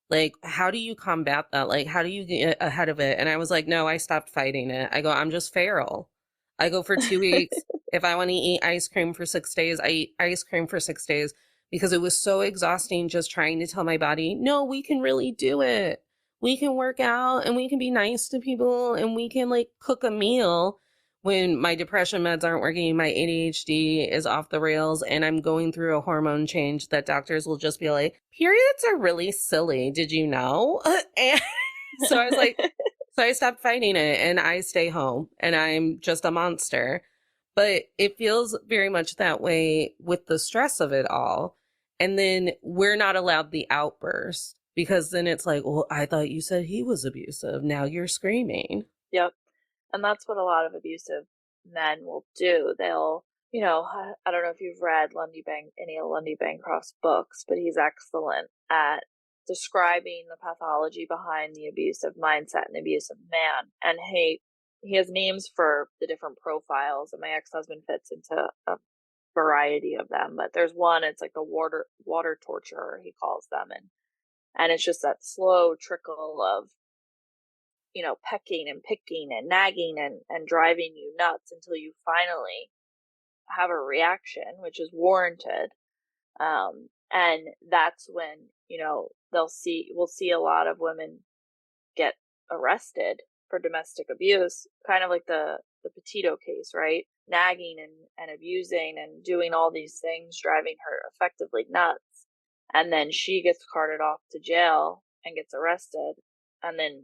like, how do you combat that? Like, how do you get ahead of it? And I was like, no, I stopped fighting it. I go, I'm just feral. I go for 2 weeks. If I want to eat ice cream for 6 days, I eat ice cream for 6 days, because it was so exhausting just trying to tell my body, no, we can really do it. We can work out and we can be nice to people and we can like cook a meal when my depression meds aren't working, my ADHD is off the rails, and I'm going through a hormone change that doctors will just be like, periods are really silly. Did you know? And so I was like, So I stopped fighting it and I stay home and I'm just a monster. But it feels very much that way with the stress of it all. And then we're not allowed the outburst because then it's like, well, I thought you said he was abusive. Now you're screaming. Yep. And that's what a lot of abusive men will do. They'll, I don't know if you've read any of Lundy Bancroft's books, but he's excellent at describing the pathology behind the abusive mindset and abusive man. And he has names for the different profiles, and my ex-husband fits into a variety of them. But there's one, it's like the water torturer, he calls them, and it's just that slow trickle of pecking and picking and nagging and driving you nuts until you finally have a reaction, which is warranted. And that's when, we'll see a lot of women get arrested for domestic abuse, kind of like the Petito case, right? Nagging and abusing and doing all these things, driving her effectively nuts. And then she gets carted off to jail and gets arrested. And then,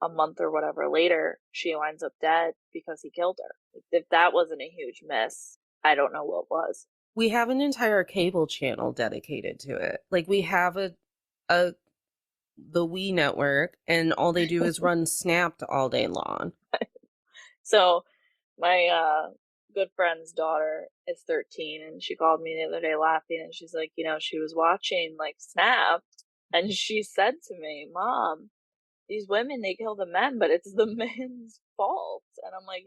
a month or whatever later, she winds up dead because he killed her. If that wasn't a huge miss, I don't know what was. We have an entire cable channel dedicated to it. Like we have the We network, and all they do is run Snapped all day long. So my good friend's daughter is 13, and she called me the other day laughing, and she's like, she was watching like Snapped, and she said to me, Mom, these women, they kill the men, but it's the men's fault. And I'm like,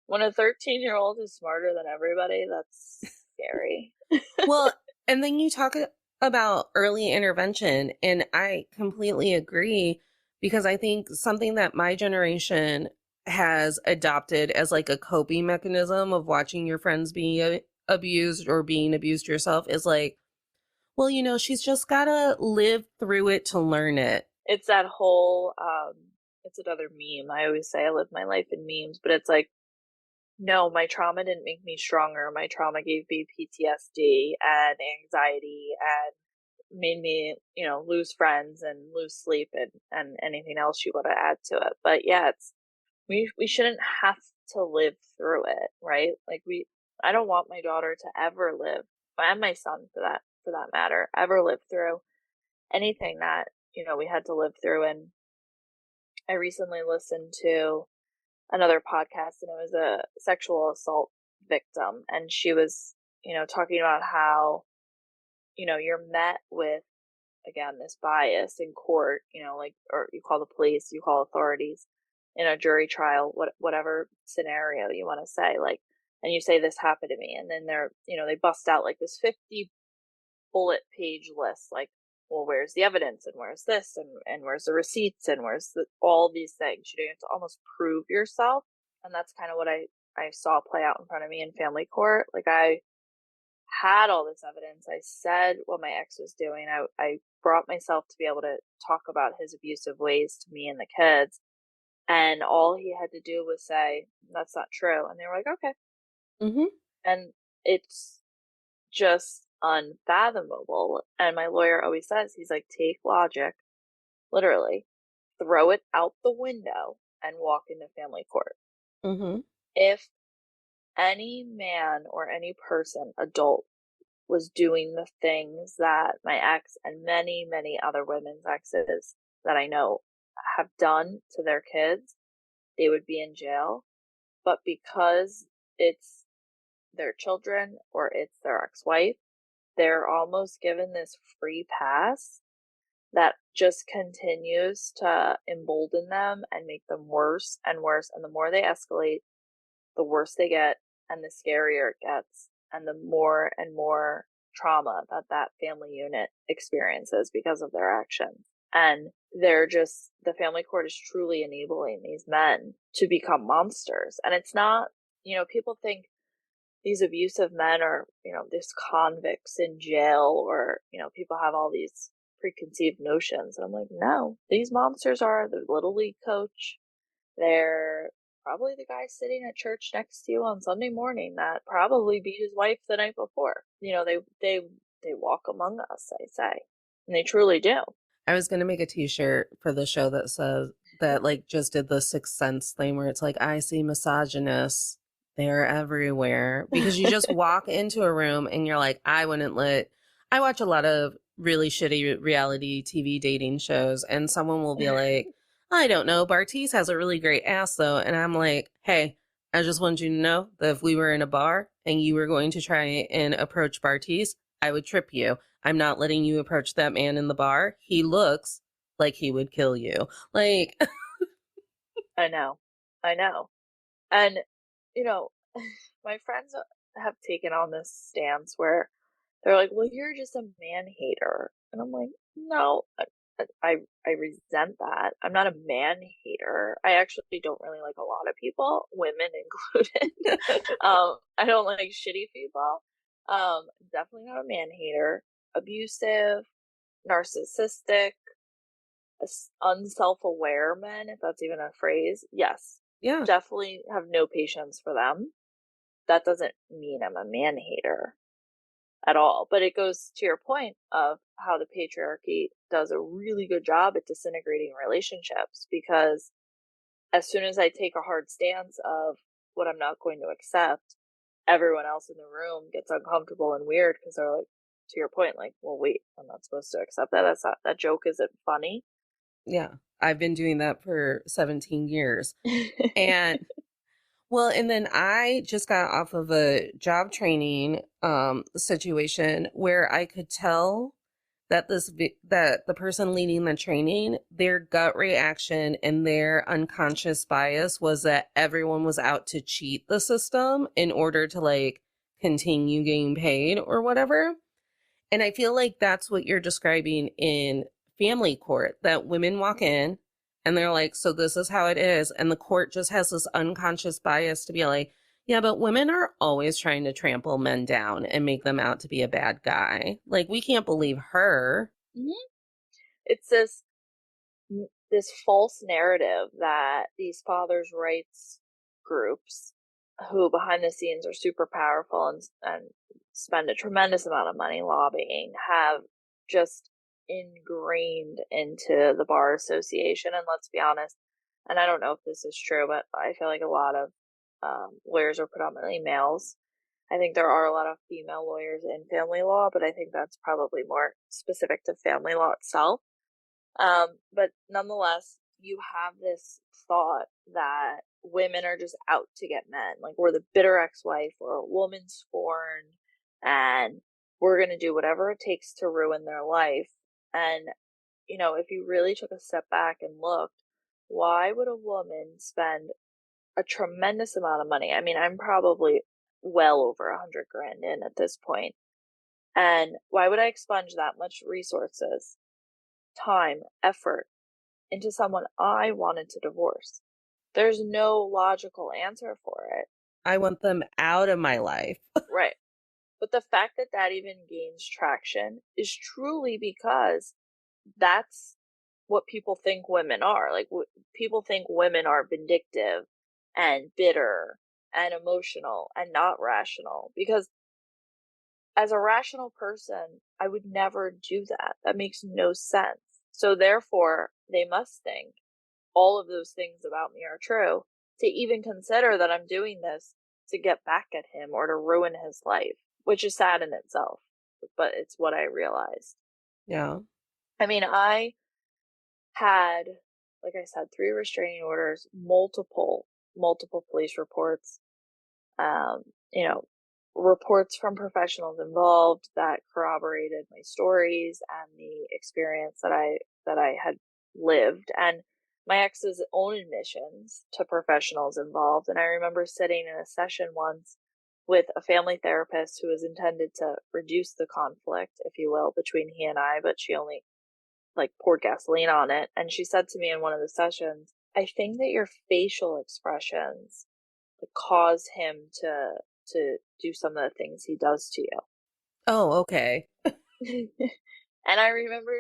when a 13-year-old is smarter than everybody, that's scary. Well, and then you talk about early intervention, and I completely agree because I think something that my generation has adopted as like a coping mechanism of watching your friends be abused or being abused yourself is like, well, she's just got to live through it to learn it. It's that whole, it's another meme. I always say I live my life in memes, but it's like, no, my trauma didn't make me stronger. My trauma gave me PTSD and anxiety and made me, lose friends and lose sleep and anything else you want to add to it. But yeah, we shouldn't have to live through it, right? Like I don't want my daughter to ever live, and my son for that matter, ever live through anything that, we had to live through. And I recently listened to another podcast, and it was a sexual assault victim, and she was, talking about how, you're met with, again, this bias in court, or you call the police, you call authorities in a jury trial, whatever scenario you want to say, like, and you say this happened to me, and then they're, they bust out like this 50 bullet page list, like, well, where's the evidence, and where's this, and where's the receipts, and where's all these things. You have to almost prove yourself. And that's kind of what I saw play out in front of me in family court. Like, I had all this evidence. I said what my ex was doing. I brought myself to be able to talk about his abusive ways to me and the kids. And all he had to do was say, that's not true. And they were like, okay. Mm-hmm. And it's just unfathomable. And my lawyer always says, he's like, take logic, literally, throw it out the window and walk into family court. Mm-hmm. If any man or any person, adult, was doing the things that my ex and many, many other women's exes that I know have done to their kids, they would be in jail. But because it's their children or it's their ex-wife, they're almost given this free pass that just continues to embolden them and make them worse and worse. And the more they escalate, the worse they get and the scarier it gets, and the more and more trauma that family unit experiences because of their actions. And the family court is truly enabling these men to become monsters. And it's not, people think these abusive men are, these convicts in jail, or, people have all these preconceived notions. And I'm like, no, these monsters are the little league coach. They're probably the guy sitting at church next to you on Sunday morning that probably beat his wife the night before. They walk among us, I say. And they truly do. I was going to make a t-shirt for the show that says that like just did the Sixth Sense thing where it's like, I see misogynists. They're everywhere. Because you just walk into a room and you're like, I wouldn't let. I watch a lot of really shitty reality TV dating shows, and someone will be like, I don't know, Bartiz has a really great ass though. And I'm like, hey, I just want you to know that if we were in a bar and you were going to try and approach Bartiz, I would trip you. I'm not letting you approach that man in the bar. He looks like he would kill you. Like, I know. I know. And, you know, my friends have taken on this stance where they're like, well, you're just a man hater. And I'm like, no, I resent that. I'm not a man hater. I actually don't really like a lot of people, women included. I don't like shitty people. Definitely not a man hater. Abusive, narcissistic, unself-aware men, if that's even a phrase. Yes, yeah, definitely have no patience for them. That doesn't mean I'm a man hater at all. But it goes to your point of how the patriarchy does a really good job at disintegrating relationships, because as soon as I take a hard stance of what I'm not going to accept, everyone else in the room gets uncomfortable and weird because they're like, to your point, like, well, wait, I'm not supposed to accept that. That's not, that joke isn't funny. yeah. I've been doing that for 17 years. And well, and then I just got off of a job training situation where I could tell that that the person leading the training, their gut reaction and their unconscious bias was that everyone was out to cheat the system in order to like continue getting paid or whatever. And I feel like that's what you're describing in family court, that women walk in and they're like, so this is how it is. And the court just has this unconscious bias to be like, yeah, but women are always trying to trample men down and make them out to be a bad guy. Like, we can't believe her. Mm-hmm. It's this false narrative that these fathers' rights groups, who behind the scenes are super powerful and spend a tremendous amount of money lobbying, have just ingrained into the bar association. And let's be honest, and I don't know if this is true, but I feel like a lot of lawyers are predominantly males. I think there are a lot of female lawyers in family law, but I think that's probably more specific to family law itself. But nonetheless, you have this thought that women are just out to get men. Like, we're the bitter ex-wife or a woman scorned, and we're going to do whatever it takes to ruin their life. And, you know, if you really took a step back and looked, why would a woman spend a tremendous amount of money? I mean, I'm probably well over 100 grand in at this point. And why would I expunge that much resources, time, effort into someone I wanted to divorce? There's no logical answer for it. I want them out of my life. Right. But the fact that that even gains traction is truly because that's what people think women are. Like, people think women are vindictive and bitter and emotional and not rational. Because as a rational person, I would never do that. That makes no sense. So therefore, they must think all of those things about me are true to even consider that I'm doing this to get back at him or to ruin his life, which is sad in itself, but it's what I realized. Yeah. I mean, I had, like I said, 3 restraining orders, multiple police reports, um, you know, reports from professionals involved that corroborated my stories and the experience that I had lived, and my ex's own admissions to professionals involved. And I remember sitting in a session once with a family therapist who was intended to reduce the conflict, if you will, between he and I, but she only like poured gasoline on it. And she said to me in one of the sessions, I think that your facial expressions cause him to do some of the things he does to Oh, okay. you. And I remember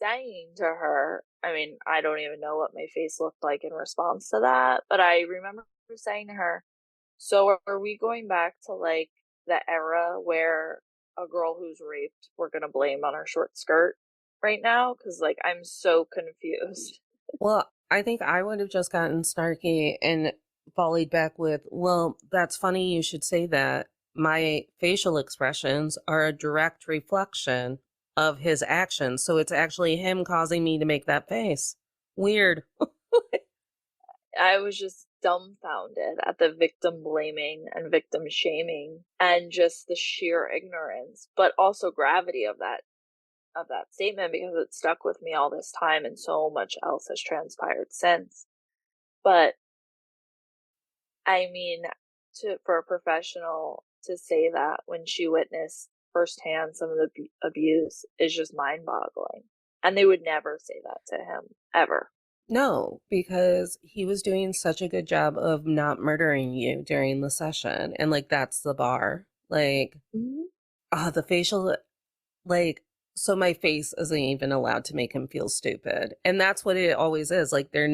saying to her, I mean, I don't even know what my face looked like in response to that, but I remember saying to her, so are we going back to like the era where a girl who's raped we're going to blame on her short skirt right now? Because like I'm so confused. Well, I think I would have just gotten snarky and volleyed back with, well, that's funny you should say that. My facial expressions are a direct reflection of his actions. So it's actually him causing me to make that face. Weird. I was just dumbfounded at the victim blaming and victim shaming and just the sheer ignorance, but also gravity of that statement because it stuck with me all this time and so much else has transpired since. But I mean, to for a professional to say that when she witnessed firsthand some of the abuse is just mind-boggling. And they would never say that to him ever. No, because he was doing such a good job of not murdering you during the session. And like, that's the bar. Like, Mhm. the facial, like, so my face isn't even allowed to make him feel stupid. And that's what it always is. Like, they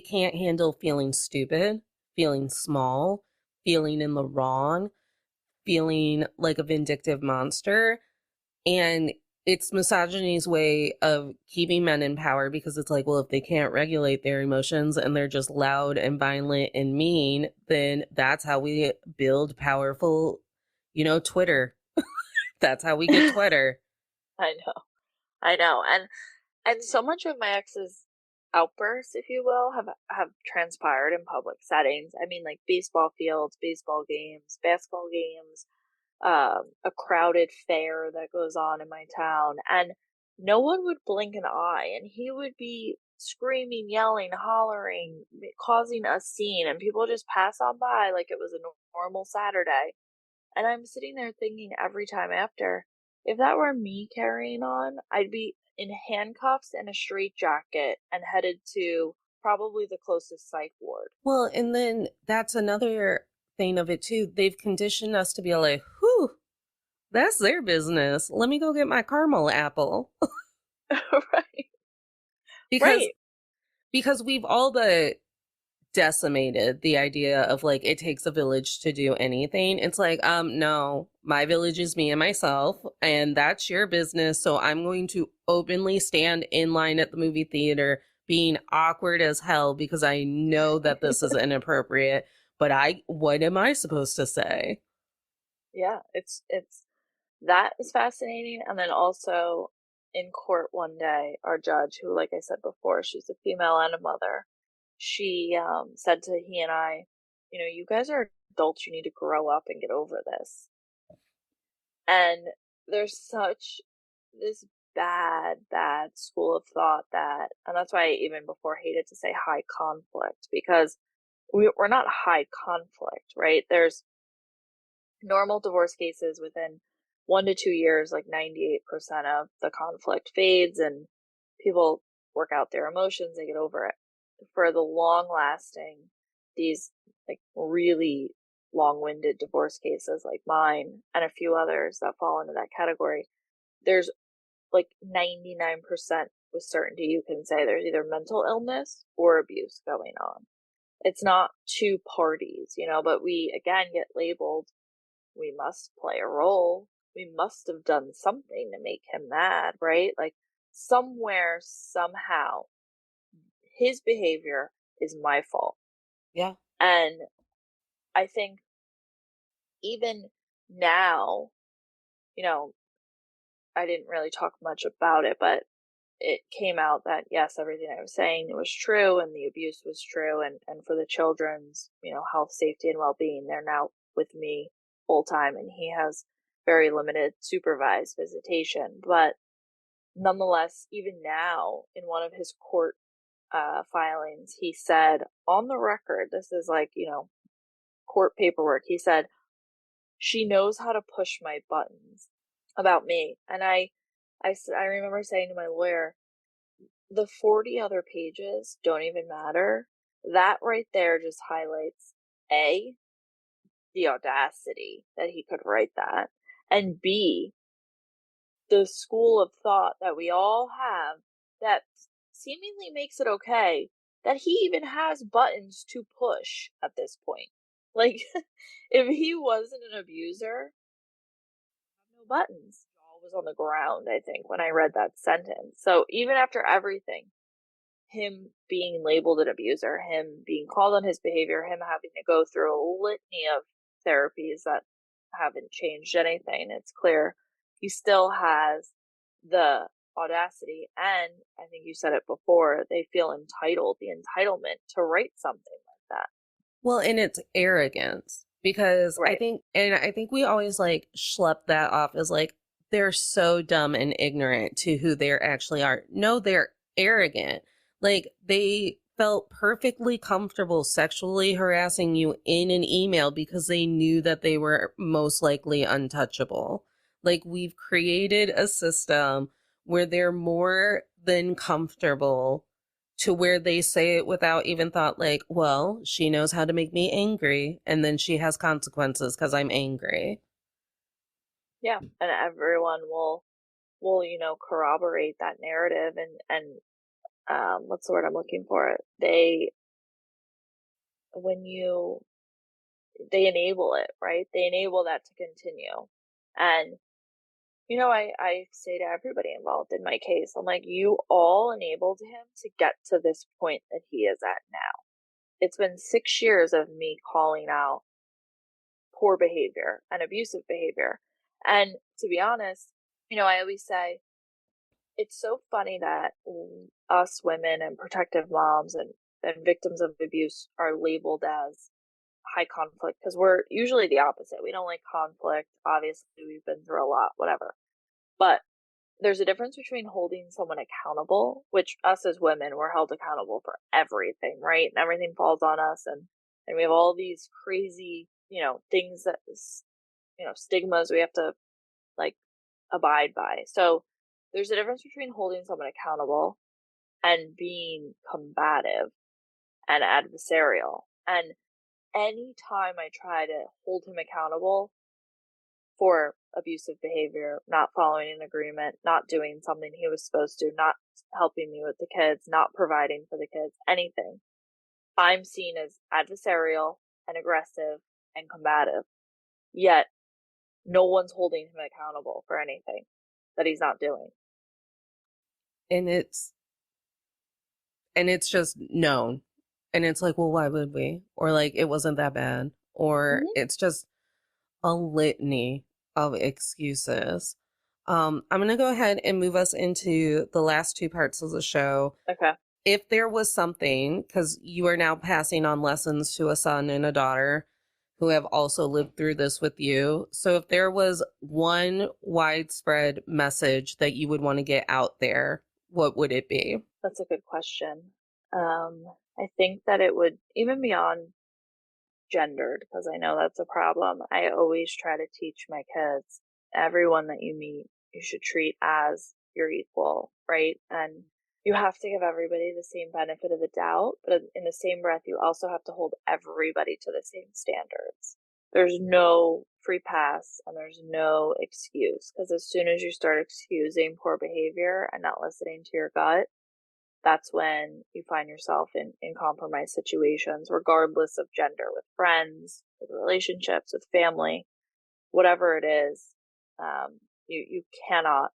can't handle feeling stupid, feeling small, feeling in the wrong, feeling like a vindictive monster. And it's misogyny's way of keeping men in power because it's like, well, if they can't regulate their emotions and they're just loud and violent and mean, then that's how we build powerful, Twitter. That's how we get Twitter. I know. I know. And so much of my ex's outbursts, if you will, have transpired in public settings. I mean, like baseball fields, baseball games, basketball games, a crowded fair that goes on in my town, and no one would blink an eye, and he would be screaming, yelling, hollering, causing a scene, and people just pass on by like it was a normal Saturday. And I'm sitting there thinking every time after, if that were me carrying on, I'd be in handcuffs and a straitjacket and headed to probably the closest psych ward. Well, and then that's another thing of it too. They've conditioned us to be like, whew, that's their business. Let me go get my caramel apple. Right. because Right. because we've all but decimated the idea of like it takes a village to do anything. It's like, no, my village is me and myself, and that's your business. So I'm going to openly stand in line at the movie theater being awkward as hell because I know that this is inappropriate. But what am I supposed to say? Yeah, it's that is fascinating. And then also in court one day, our judge, who, like I said before, she's a female and a mother, she said to he and I, you guys are adults, you need to grow up and get over this. And there's such this bad school of thought that, and that's why I even before hated to say high conflict, because we're not high conflict, right? There's normal divorce cases within 1 to 2 years, like 98% of the conflict fades and people work out their emotions, they get over it. For the long lasting, these like really long winded divorce cases like mine and a few others that fall into that category, there's like 99% with certainty you can say there's either mental illness or abuse going on. It's not two parties, but we again get labeled, we must play a role. We must have done something to make him mad, right? Like somewhere, somehow, his behavior is my fault. Yeah. And I think even now, you know, I didn't really talk much about it, but it came out that yes, everything I was saying was true and the abuse was true. And for the children's, health, safety, and well being, they're now with me full time and he has very limited supervised visitation. But nonetheless, even now, in one of his court filings, he said on the record, this is like, court paperwork, he said, she knows how to push my buttons about me. And I remember saying to my lawyer, the 40 other pages don't even matter. That right there just highlights A, the audacity that he could write that, and B, the school of thought that we all have that seemingly makes it okay that he even has buttons to push at this point. Like, if he wasn't an abuser, no buttons. Jaw was on the ground, I think, when I read that sentence. So even after everything, him being labeled an abuser, him being called on his behavior, him having to go through a litany of therapies that haven't changed anything. It's clear he still has the audacity, and I think you said it before, they feel entitled, the entitlement to write something like that. Well, and it's arrogance because Right. I think we always like schlep that off as like they're so dumb and ignorant to who they actually are. No, they're arrogant. Like they felt perfectly comfortable sexually harassing you in an email because they knew that they were most likely untouchable. Like we've created a system where they're more than comfortable to where they say it without even thought, like, well, she knows how to make me angry and then she has consequences because I'm angry. Yeah, and everyone will corroborate that narrative, and what's the word I'm looking for? When you they enable it, right? They enable that to continue. And I say to everybody involved in my case, I'm like, you all enabled him to get to this point that he is at now. It's been 6 years of me calling out poor behavior and abusive behavior. And to be honest, I always say it's so funny that us women and protective moms and victims of abuse are labeled as high conflict because we're usually the opposite. We don't like conflict. Obviously, we've been through a lot, whatever. But there's a difference between holding someone accountable, which us as women, we're held accountable for everything, right? And everything falls on us. And we have all these crazy, things that, stigmas we have to like abide by. So there's a difference between holding someone accountable and being combative and adversarial. And anytime I try to hold him accountable for abusive behavior, not following an agreement, not doing something he was supposed to, not helping me with the kids, not providing for the kids, anything, I'm seen as adversarial and aggressive and combative. Yet no one's holding him accountable for anything that he's not doing. And it's just known. And it's like, well, why would we? Or like it wasn't that bad. Or Mm-hmm. it's just a litany of excuses. I'm going to go ahead and move us into the last two parts of the show. Okay. If there was something, because you are now passing on lessons to a son and a daughter who have also lived through this with you. So if there was one widespread message that you would want to get out there, what would it be? That's a good question. I think that it would, even beyond gendered, because I know that's a problem, I always try to teach my kids, everyone that you meet, you should treat as your equal, right? And you have to give everybody the same benefit of the doubt, but in the same breath, you also have to hold everybody to the same standards. There's no free pass and there's no excuse, because as soon as you start excusing poor behavior and not listening to your gut, that's when you find yourself in compromised situations, regardless of gender, with friends, with relationships, with family, whatever it is. You cannot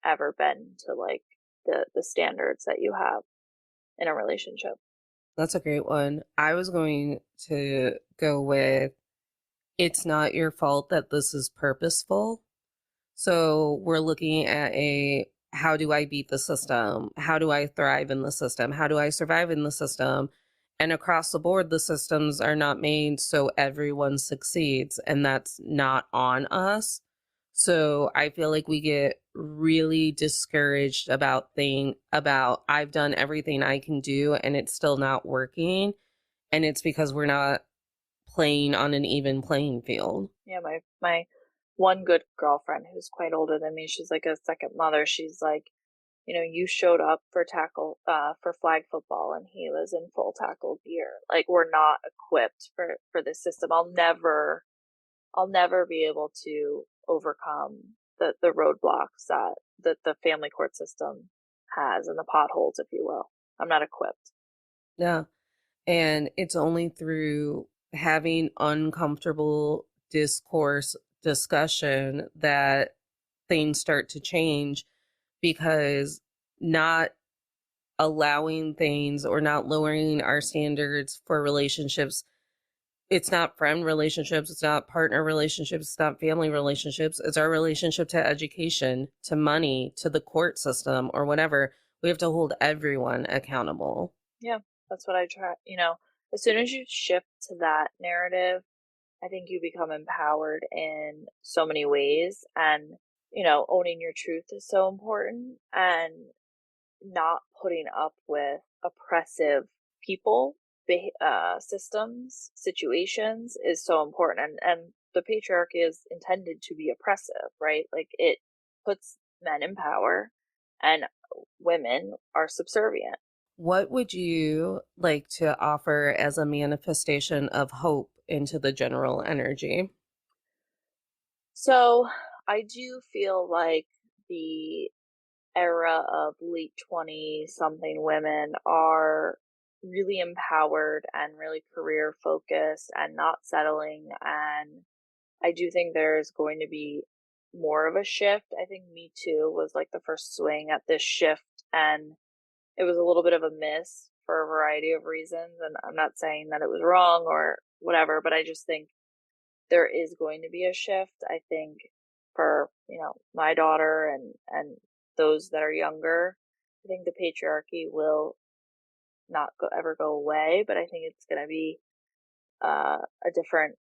ever bend to like the standards that you have in a relationship. That's a great one. I was going to go with it's not your fault that this is purposeful. So we're looking at a how do I beat the system? How do I thrive in the system? How do I survive in the system? And across the board, the systems are not made so everyone succeeds, and that's not on us. So I feel like we get really discouraged about I've done everything I can do and it's still not working. And it's because we're not playing on an even playing field. Yeah, my one good girlfriend who's quite older than me, she's like a second mother. She's like, you showed up for for flag football and he was in full tackle gear. Like we're not equipped for this system. I'll never be able to overcome the roadblocks that the family court system has and the potholes, if you will. I'm not equipped. Yeah. And it's only through having uncomfortable discussion that things start to change because not allowing things or not lowering our standards for relationships. It's not friend relationships, it's not partner relationships, it's not family relationships. It's our relationship to education, to money, to the court system, or whatever. We have to hold everyone accountable. Yeah, that's what I try. As soon as you shift to that narrative, I think you become empowered in so many ways. And, owning your truth is so important. And not putting up with oppressive people, systems, situations is so important. And the patriarchy is intended to be oppressive, right? Like it puts men in power and women are subservient. What would you like to offer as a manifestation of hope into the general energy? So I do feel like the era of late 20 something women are really empowered and really career focused and not settling. And I do think there's going to be more of a shift. I think Me Too was like the first swing at this shift, and it was a little bit of a miss for a variety of reasons. And I'm not saying that it was wrong or whatever, but I just think there is going to be a shift. I think for, my daughter and those that are younger, I think the patriarchy will not ever go away, but I think it's going to be a different,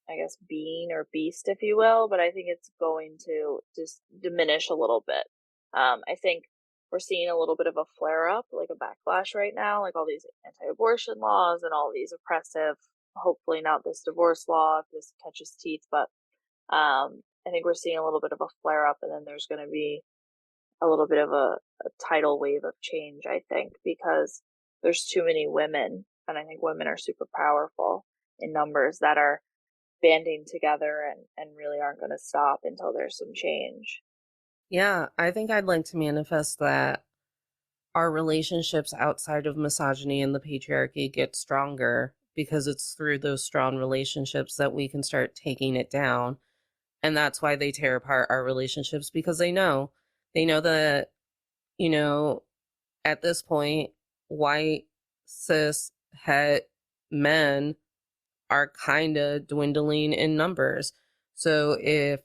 I guess, being or beast, if you will. But I think it's going to just diminish a little bit. I think we're seeing a little bit of a flare up, like a backlash right now, like all these anti-abortion laws and all these oppressive, hopefully not this divorce law if this catches teeth, but I think we're seeing a little bit of a flare up, and then there's going to be a little bit of a tidal wave of change, I think, because there's too many women, and I think women are super powerful in numbers that are banding together and really aren't going to stop until there's some change. Yeah, I think I'd like to manifest that our relationships outside of misogyny and the patriarchy get stronger because it's through those strong relationships that we can start taking it down. And that's why they tear apart our relationships, because they know that, you know, at this point, white cis het men are kind of dwindling in numbers. So if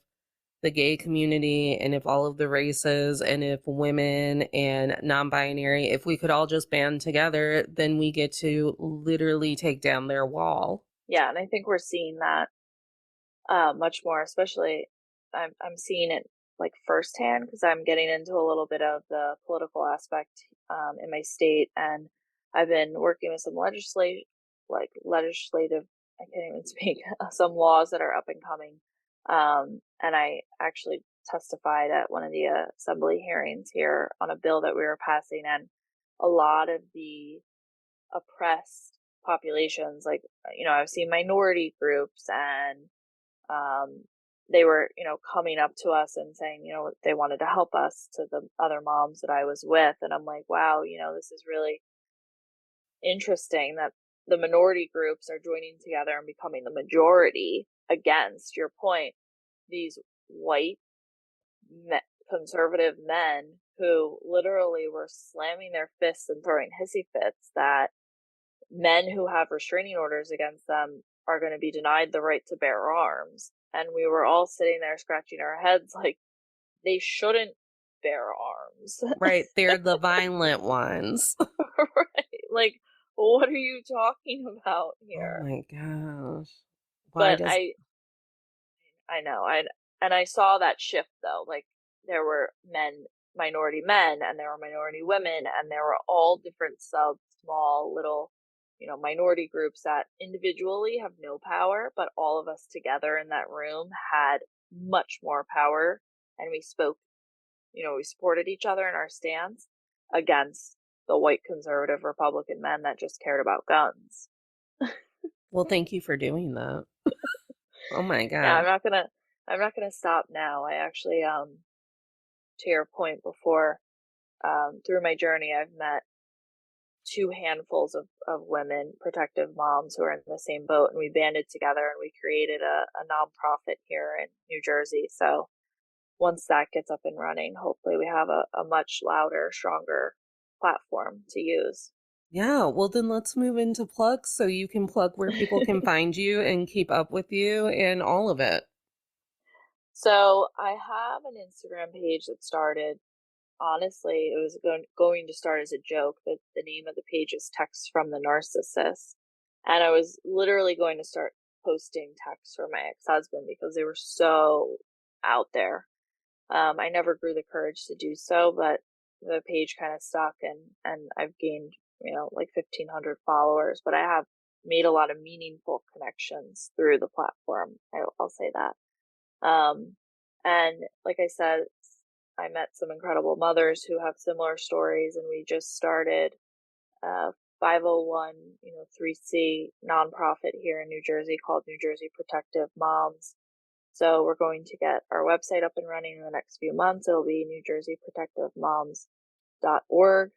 the gay community and if all of the races and if women and non-binary, if we could all just band together, then we get to literally take down their wall. Yeah, and I think we're seeing that much more, especially I'm seeing it like firsthand because I'm getting into a little bit of the political aspect in my state, and I've been working with some legislative, I can't even speak, some laws that are up and coming. And I actually testified at one of the assembly hearings here on a bill that we were passing, and a lot of the oppressed populations, like, I've seen minority groups and they were, coming up to us and saying, they wanted to help us, to the other moms that I was with. And I'm like, wow, this is really interesting that the minority groups are joining together and becoming the majority against, your point, these white conservative men who literally were slamming their fists and throwing hissy fits that men who have restraining orders against them are going to be denied the right to bear arms. And we were all sitting there scratching our heads like they shouldn't bear arms. Right. They're the violent ones. Right. Like, what are you talking about Oh here? my gosh. Why But does I know. And I saw that shift though. Like there were minority men, and there were minority women, and there were all different small little, minority groups that individually have no power, but all of us together in that room had much more power. And we spoke, we supported each other in our stance against the white conservative Republican men that just cared about guns. well, thank you for doing that. Oh my Yeah, God. I'm not gonna stop now. I actually, to your point before, through my journey, I've met two handfuls of women, protective moms who are in the same boat, and we banded together and we created a nonprofit here in New Jersey. So once that gets up and running, hopefully we have a much louder, stronger platform to use. Yeah, well, then let's move into plugs so you can plug where people can find you and keep up with you and all of it. So I have an Instagram page that started. Honestly, it was going to start as a joke. The name of the page is Texts from the Narcissist. And I was literally going to start posting texts from my ex-husband because they were so out there. I never grew the courage to do so, but the page kind of stuck, and I've gained, like 1,500 followers, but I have made a lot of meaningful connections through the platform. I'll say that. And like I said, I met some incredible mothers who have similar stories, and we just started a 501(c) nonprofit here in New Jersey called New Jersey Protective Moms. So we're going to get our website up and running in the next few months. It'll be newjerseyprotectivemoms.org.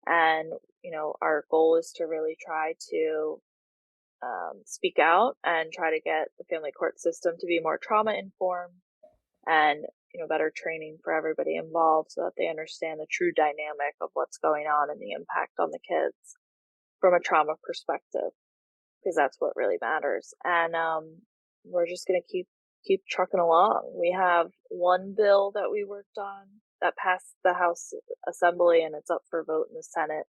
And, our goal is to really try to speak out and try to get the family court system to be more trauma informed and, better training for everybody involved so that they understand the true dynamic of what's going on and the impact on the kids from a trauma perspective, because that's what really matters. And we're just going to keep trucking along. We have one bill that we worked on that passed the House Assembly, and it's up for vote in the Senate.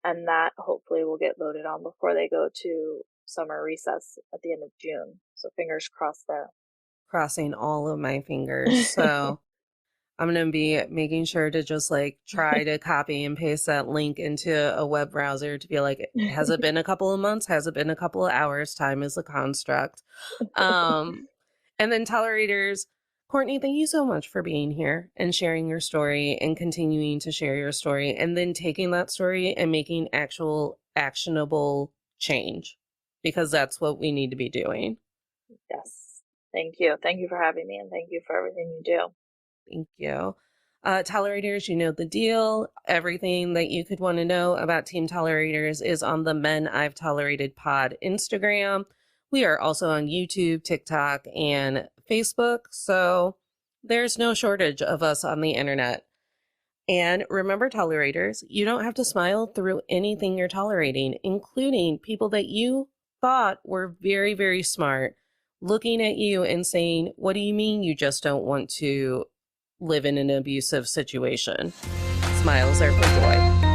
And that hopefully will get voted on before they go to summer recess at the end of June. So fingers crossed there. Crossing all of my fingers. So I'm going to be making sure to just try to copy and paste that link into a web browser to be like, has it been a couple of months? Has it been a couple of hours? Time is a construct. And then Tolerators, Courtney, thank you so much for being here and sharing your story and continuing to share your story and then taking that story and making actual actionable change, because that's what we need to be doing. Yes. Thank you. Thank you for having me, and thank you for everything you do. Thank you. Tolerators, you know the deal. Everything that you could want to know about Team Tolerators is on the Men I've Tolerated Pod Instagram. We are also on YouTube, TikTok, and Facebook, so there's no shortage of us on the internet. And remember, Tolerators, you don't have to smile through anything you're tolerating, including people that you thought were very, very smart, looking at you and saying, what do you mean you just don't want to live in an abusive situation? Smiles are for joy.